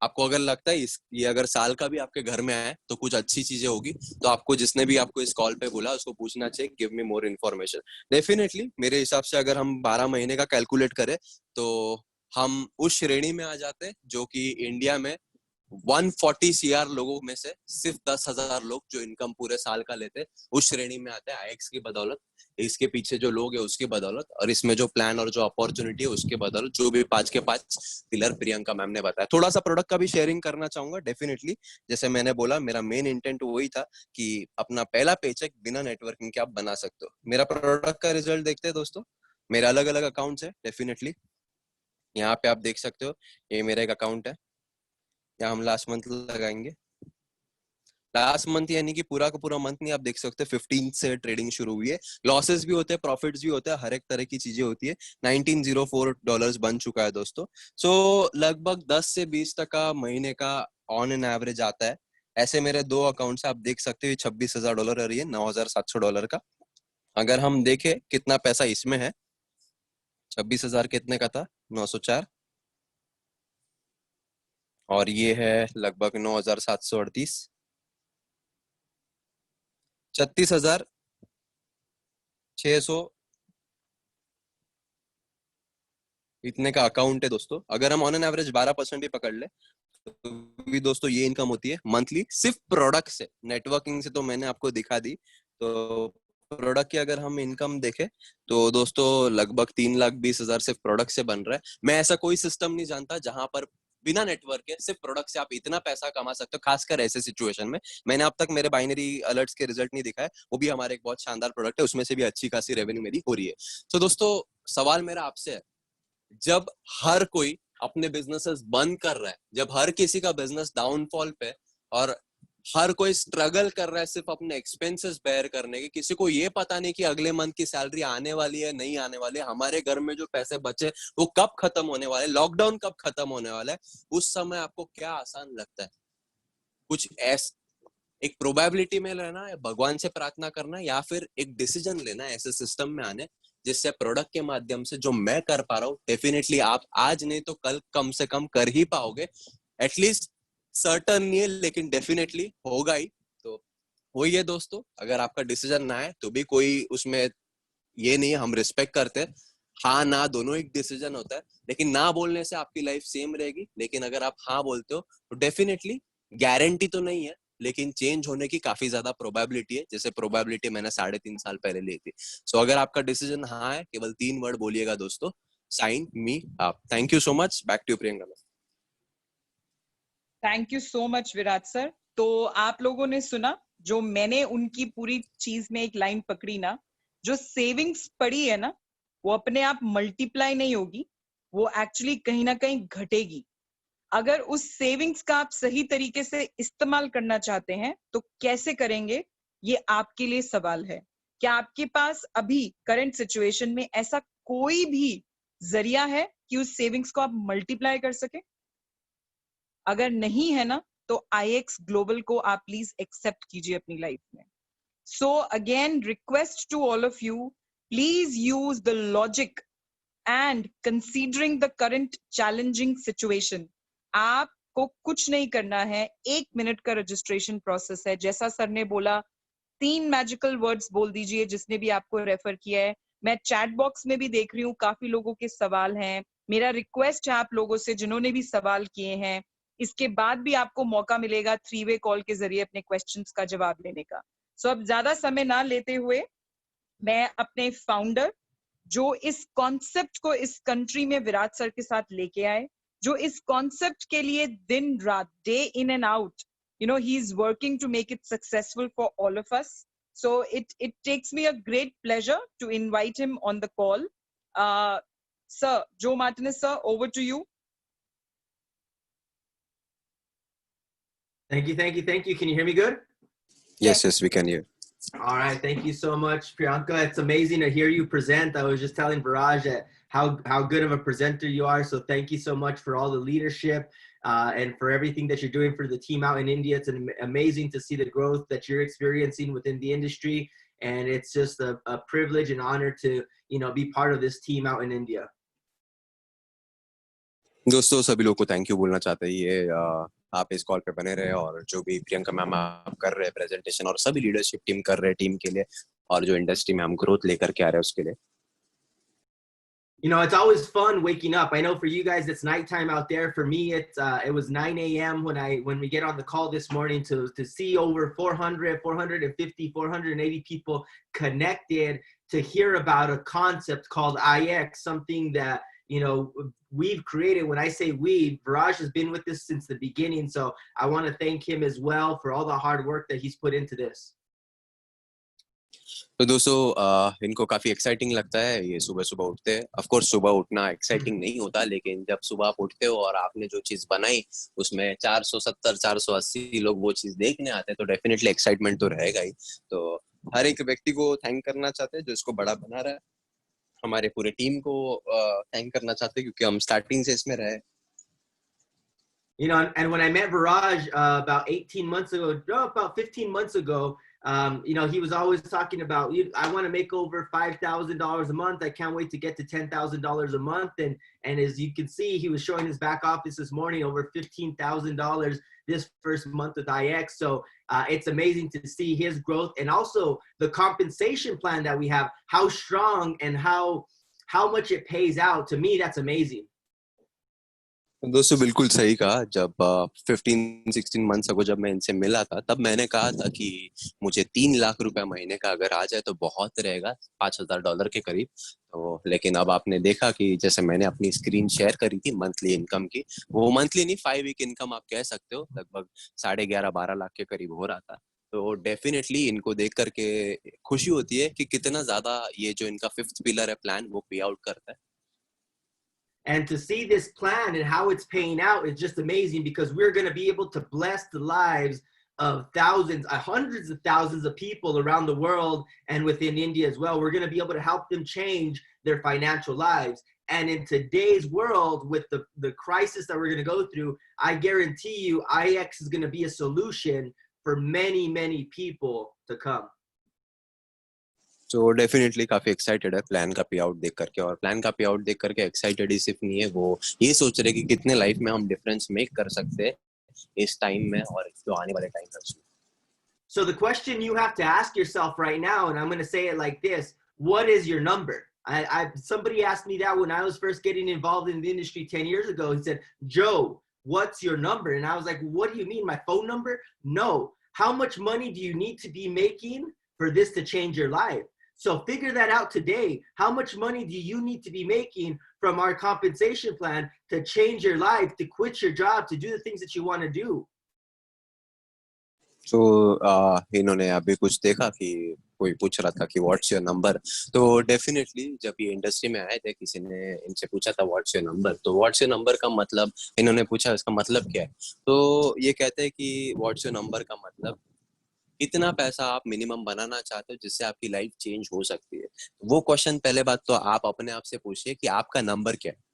D: आपको अगर लगता है ये अगर साल का भी आपके घर में आए तो कुछ अच्छी चीजें होगी, तो आपको जिसने भी आपको इस कॉल पे बोला उसको पूछना चाहिए give me more information. Definitely मेरे हिसाब से अगर हम 12 महीने का कैलकुलेट करें तो हम उस श्रेणी में आ जाते हैं जो कि इंडिया में 140 CR लोगों में से सिर्फ 10,000 लोग जो इनकम पूरे साल का लेते हैं, उस श्रेणी में आते हैं आईएक्स की बदौलत। इसके पीछे जो लोग है उसकी बदौलत, और इसमें जो प्लान और जो अपॉर्चुनिटी है उसके बदौलत, जो भी 5 के 5 पिलर प्रियंका मैम ने बताया। थोड़ा सा प्रोडक्ट का भी शेयरिंग करना चाहूंगा डेफिनेटली। जैसे मैंने बोला मेरा मेन इंटेंट वही था कि अपना पहला पेचेक बिना नेटवर्किंग के आप बना सकते हो। मेरा प्रोडक्ट का रिजल्ट देखते हैं दोस्तों। मेरे अलग अलग अकाउंट्स है डेफिनेटली। यहाँ पे आप देख सकते हो, ये मेरा एक अकाउंट है। यहाँ हम लास्ट मंथ लगाएंगे। लास्ट मंथ यानी कि पूरा का पूरा मंथ नहीं, आप देख सकते हैं 15 से ट्रेडिंग शुरू हुई है। लॉसेस भी होते हैं, प्रॉफिट्स भी होते हैं, हर एक तरह की चीजें होती है। $1904 बन चुका है दोस्तों। सो लगभग 10 से 20% महीने का ऑन एन एवरेज आता है। ऐसे मेरे 2 अकाउंट्स आप देख सकते हो, $26,000 और ये $9,700 का। अगर हम देखें कितना पैसा इसमें है, 26,000 कितने का था, 904, और ये है लगभग 9,738, 36,600 इतने का अकाउंट है दोस्तों। अगर हम ऑन एन एवरेज 12% भी पकड़ ले तो भी दोस्तों ये इनकम होती है मंथली सिर्फ प्रोडक्ट से। नेटवर्किंग से तो मैंने आपको दिखा दी। तो प्रोडक्ट की अगर हम इनकम देखें तो दोस्तों लगभग 3,20,000 सिर्फ प्रोडक्ट से बन रहा है। मैं ऐसा कोई सिस्टम नहीं जानता जहां पर बिना नेटवर्क के सिर्फ प्रोडक्ट से आप इतना पैसा कमा सकते हो, खासकर ऐसे सिचुएशन में। मैंने अब तक मेरे बाइनरी अलर्ट्स के रिजल्ट नहीं दिखाए, वो भी हमारे एक बहुत शानदार प्रोडक्ट है, उसमें से भी अच्छी खासी रेवेन्यू मेरी हो रही है। तो दोस्तों सवाल मेरा आपसे है, जब हर कोई अपने बिजनेसेस बंद कर रहा है, जब हर किसी का बिजनेस डाउनफॉल पे, और हर कोई स्ट्रगल कर रहा है सिर्फ अपने एक्सपेंसेस बेयर करने के, किसी को ये पता नहीं कि अगले मंथ की सैलरी आने वाली है नहीं आने वाली है, हमारे घर में जो पैसे बचे वो कब खत्म होने वाले, लॉकडाउन कब खत्म होने वाला है, उस समय आपको क्या आसान लगता है? कुछ एक प्रोबेबिलिटी में लेना है, भगवान से प्रार्थना करना, या फिर एक डिसीजन लेना है ऐसे सिस्टम में आने जिससे प्रोडक्ट के माध्यम से जो मैं कर पा रहा हूँ डेफिनेटली आप आज नहीं तो कल कम से कम कर ही पाओगे। एटलीस्ट सर्टन नहीं है लेकिन डेफिनेटली होगा ही। तो वही है दोस्तों, अगर आपका डिसीजन ना है तो भी कोई उसमें ये नहीं है, हम रिस्पेक्ट करते हैं, हाँ ना दोनों एक डिसीजन होता है, लेकिन ना बोलने से आपकी लाइफ सेम रहेगी, लेकिन अगर आप हाँ बोलते हो तो डेफिनेटली, गारंटी तो नहीं है लेकिन चेंज होने की काफी ज्यादा प्रोबेबिलिटी है, जैसे प्रोबेबिलिटी मैंने 3.5 साल पहले ली थी। सो अगर आपका डिसीजन हाँ है, केवल 3 वर्ड बोलिएगा दोस्तों, sign me up. Thank you so much, back to Priyanka.
A: Thank you so much Virat sir. तो आप लोगों ने सुना, जो मैंने उनकी पूरी चीज में एक लाइन पकड़ी ना, जो सेविंग्स पड़ी है ना, वो अपने आप मल्टीप्लाई नहीं होगी, वो एक्चुअली कहीं ना कहीं घटेगी। अगर उस सेविंग्स का आप सही तरीके से इस्तेमाल करना चाहते हैं तो कैसे करेंगे, ये आपके लिए सवाल है। क्या आपके पास अभी करंट सिचुएशन में ऐसा कोई भी जरिया है कि उस सेविंग्स को आप मल्टीप्लाई कर सके? अगर नहीं है ना, तो IX ग्लोबल को आप प्लीज एक्सेप्ट कीजिए अपनी लाइफ में। So again request to all of you, please use the logic and considering the current challenging situation, आपको कुछ नहीं करना है, 1 मिनट का रजिस्ट्रेशन प्रोसेस है। जैसा सर ने बोला, 3 मैजिकल वर्ड्स बोल दीजिए जिसने भी आपको रेफर किया है। मैं चैट बॉक्स में भी देख रही हूँ काफी लोगों के सवाल हैं। मेरा रिक्वेस्ट है आप लोगों से जिन्होंने भी सवाल किए हैं, इसके बाद भी आपको मौका मिलेगा 3-वे कॉल के जरिए अपने क्वेश्चंस का जवाब लेने का। सो अब ज्यादा समय ना लेते हुए मैं अपने फाउंडर, जो इस कॉन्सेप्ट को इस कंट्री में विराट सर के साथ लेके आए, जो इस कॉन्सेप्ट के लिए दिन रात, day in and out, he is working to make it successful for all of us. So it takes me a great pleasure to invite him on the call. Sir, Joe Martinez sir, over to you.
E: Thank you. Can you hear me good?
D: Yes, we can hear.
E: All right, thank you so much, Priyanka. It's amazing to hear you present. I was just telling Viraj that how good of a presenter you are. So thank you so much for all the leadership and for everything that you're doing for the team out in India. It's amazing to see the growth that you're experiencing within the industry. And it's just a privilege and honor to, be part of this team out in India.
D: दोस्तों सभी लोग को thank you बोलना चाहते हैं, ये आप इस कॉल पे बने रहे और जो भी प्रियंका मैम आप कर रहे हैं प्रेजेंटेशन, और सभी लीडरशिप टीम कर रहे हैं टीम के लिए, और जो इंडस्ट्री में हम ग्रोथ लेकर के आ रहे हैं उसके लिए।
E: It's always fun waking up. I know for you guys it's nighttime out there. For me, it was 9 a.m. when we get on the call this morning to see over 450, 480 people connected to hear about a concept called IX, something that we've created. When I say we, Viraj has been with this since the beginning. So I want to thank him as well for all the hard work that he's put into this.
D: तो दोस्तों इनको काफी exciting लगता है ये सुबह सुबह उठते हैं। ऑफ कोर्स सुबह उठना एक्साइटिंग नहीं होता, लेकिन जब सुबह आप उठते हो और आपने जो चीज बनाई उसमें 470 480 लोग वो चीज देखने आते हैं, तो डेफिनेटली एक्साइटमेंट तो रहेगा ही। तो हर एक व्यक्ति को थैंक करना चाहते हैं जो इसको बड़ा बना रहा है, हमारे पूरे टीम को थैंक करना चाहते हैं क्योंकि हम स्टार्टिंग से इसमें रहे।
E: And when I met Viraj about 18 months ago, no, about 15 months ago, he was always talking about, I want to make over $5,000 a month. I can't wait to get to $10,000 a month. And as you can see, he was showing his back office this morning, over $15,000 this first month with IX. So it's amazing to see his growth, and also the compensation plan that we have, how strong and how much it pays out. To me, that's amazing.
D: दोस्तों बिल्कुल सही कहा। जब 15-16 months ago जब मैं इनसे मिला था, तब मैंने कहा था कि मुझे 3 लाख रुपए महीने का अगर आ जाए तो बहुत रहेगा, $5,000 के करीब। तो लेकिन अब आपने देखा कि जैसे मैंने अपनी स्क्रीन शेयर करी थी मंथली इनकम की, वो मंथली नहीं 5 वीक इनकम आप कह सकते हो, लगभग 11.5-12 लाख के करीब हो रहा था। तो डेफिनेटली इनको देख करके खुशी होती है कि कितना ज्यादा ये जो इनका 5th पिलर है प्लान, वो पे आउट करता है।
E: And to see this plan and how it's paying out is just amazing, because we're going to be able to bless the lives of thousands, hundreds of thousands of people around the world and within India as well. We're going to be able to help them change their financial lives. And in today's world, with the crisis that we're going to go through, I guarantee you IX is going to be a solution for many, many people to come.
D: तो definitely काफी excited है plan का पे out देख करके, और plan का पे आउट देख करके एक्साइटेड ही सिर्फ नहीं है, वो ये सोच रहे कि कितने लाइफ में हम डिफरेंस मेक कर सकते हैं इस टाइम में और जो आने वाले टाइम में।
E: So the question you have to ask yourself right now, and I'm going to say it like this: what is your number? Somebody asked me that when I was first getting involved in the industry 10 years ago. He said, Joe, what's your number? And I was like, what do you mean, my phone number? No. How much money do you need to be making for this to change your life? So figure that out today. How much money do you need to be making from our compensation plan to change your life, to quit your job, to do the things that you want to do?
D: तो इन्होंने अभी कुछ देखा कि कोई पूछ रहा था कि व्हाट्स योर नंबर, तो डेफिनेटली जब ये इंडस्ट्री में आए थे किसी ने इनसे पूछा था व्हाट्स योर नंबर, तो व्हाट्स योर नंबर का मतलब इन्होंने पूछा इसका मतलब क्या है, तो ये कहते हैं कि व्हाट्स योर नंबर का मतलब कितना पैसा आप मिनिमम बनाना चाहते हो जिससे आपकी लाइफ चेंज हो सकती है। वो क्वेश्चन पहले बात तो आप अपने आप से पूछिए कि आपका नंबर क्या है।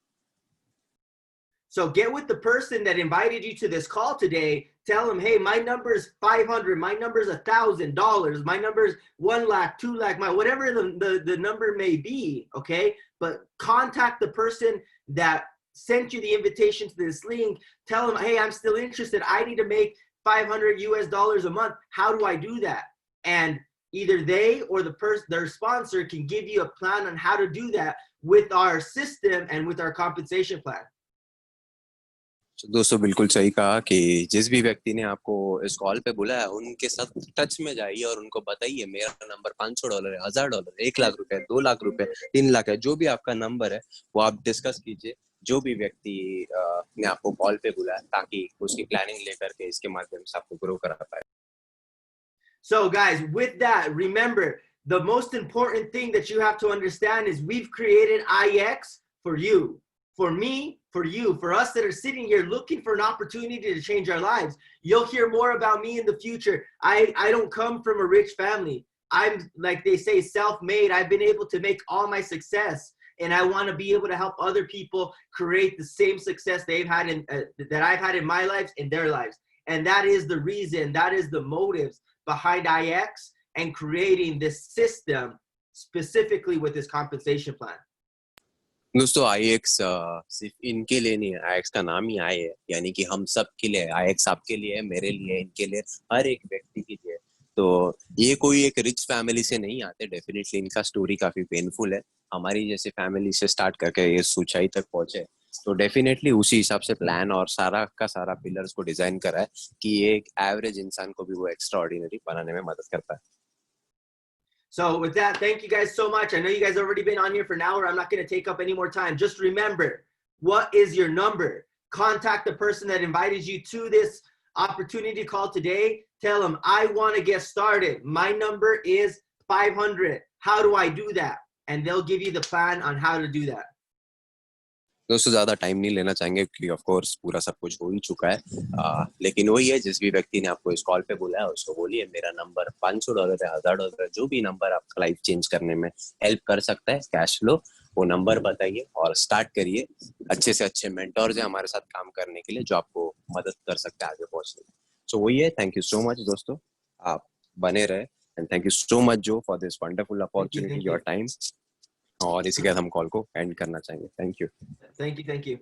E: So get with the person that invited you to this call today. Tell them, hey, my number is 500. My number is $1,000. My number is 1 lakh, 2 lakh, whatever the number may be. Okay. But contact the person that sent you the invitation to this link. Tell them, hey, I'm still interested. I need to make $500 a month. How do I do that? And either they or their sponsor can give you a plan on how to do that with our system and with our compensation plan.
D: दोस्तों बिल्कुल सही कहा कि जिस भी व्यक्ति ने आपको इस कॉल पे बुलाया उनके साथ टच में जाइए और उनको बताइए मेरा नंबर $500 है, $1000, 1 लाख रुपए, 2 लाख रुपए, 3 लाख है, जो भी आपका नंबर है वो आप डिस्कस कीजिए जो भी व्यक्ति ने आपको कॉल पे बुलाया, ताकि उसकी प्लानिंग लेकर के इसके माध्यम से आपको ग्रो करा पाए।
E: So guys, with that, remember the most important thing that you have to understand is we've created IX for you, for me, for you, for us that are sitting here looking for an opportunity to change our lives. You'll hear more about me in the future. I don't come from a rich family. I'm, like they say, self-made. I've been able to make all my success, and I want to be able to help other people create the same success they've had that I've had in my lives, in their lives. And that is the reason, that is the motives behind IX and creating this system specifically with this compensation plan.
D: दोस्तों IX सिर्फ इनके लिए नहीं है, IX का नाम ही आई है, यानी कि हम सब के लिए IX आपके लिए है, मेरे लिए, इनके लिए, हर एक व्यक्ति के लिए। तो ये कोई एक रिच फैमिली से नहीं आते, डेफिनेटली इनका स्टोरी काफी पेनफुल है, हमारी जैसे फैमिली से स्टार्ट करके ये ऊंचाई तक पहुंचे, तो डेफिनेटली उसी हिसाब से प्लान और सारा का सारा पिलर्स को डिजाइन करा है कि एक एवरेज इंसान को भी वो एक्स्ट्रा ऑर्डिनरी बनाने में मदद करता है।
E: So with that, thank you guys so much. I know you guys have already been on here for an hour. I'm not going to take up any more time. Just remember, what is your number? Contact the person that invited you to this opportunity call today. Tell them, I want to get started. My number is 500. How do I do that? And they'll give you the plan on how to do that.
D: दोस्तों ज्यादा time नहीं लेना चाहेंगे क्योंकि of course पूरा सब कुछ हो ही चुका है, लेकिन वही है, जिस भी व्यक्ति ने आपको इस कॉल पे बुलाया उसको बोलिए मेरा नंबर $500 है, $1000 है, जो भी नंबर आपका लाइफ चेंज करने में हेल्प कर सकता है, कैश लो, वो नंबर बताइए और स्टार्ट करिए। अच्छे से अच्छे मेंटोर्स हैं हमारे साथ काम करने के लिए जो आपको मदद कर सकते हैं आगे पहुंचने में। सो वही है, थैंक यू सो मच दोस्तों, आप बने रहे, and thank you so much जो for this wonderful opportunity, your time, और इसी के साथ हम कॉल को एंड करना चाहेंगे। Thank you.
E: Thank you.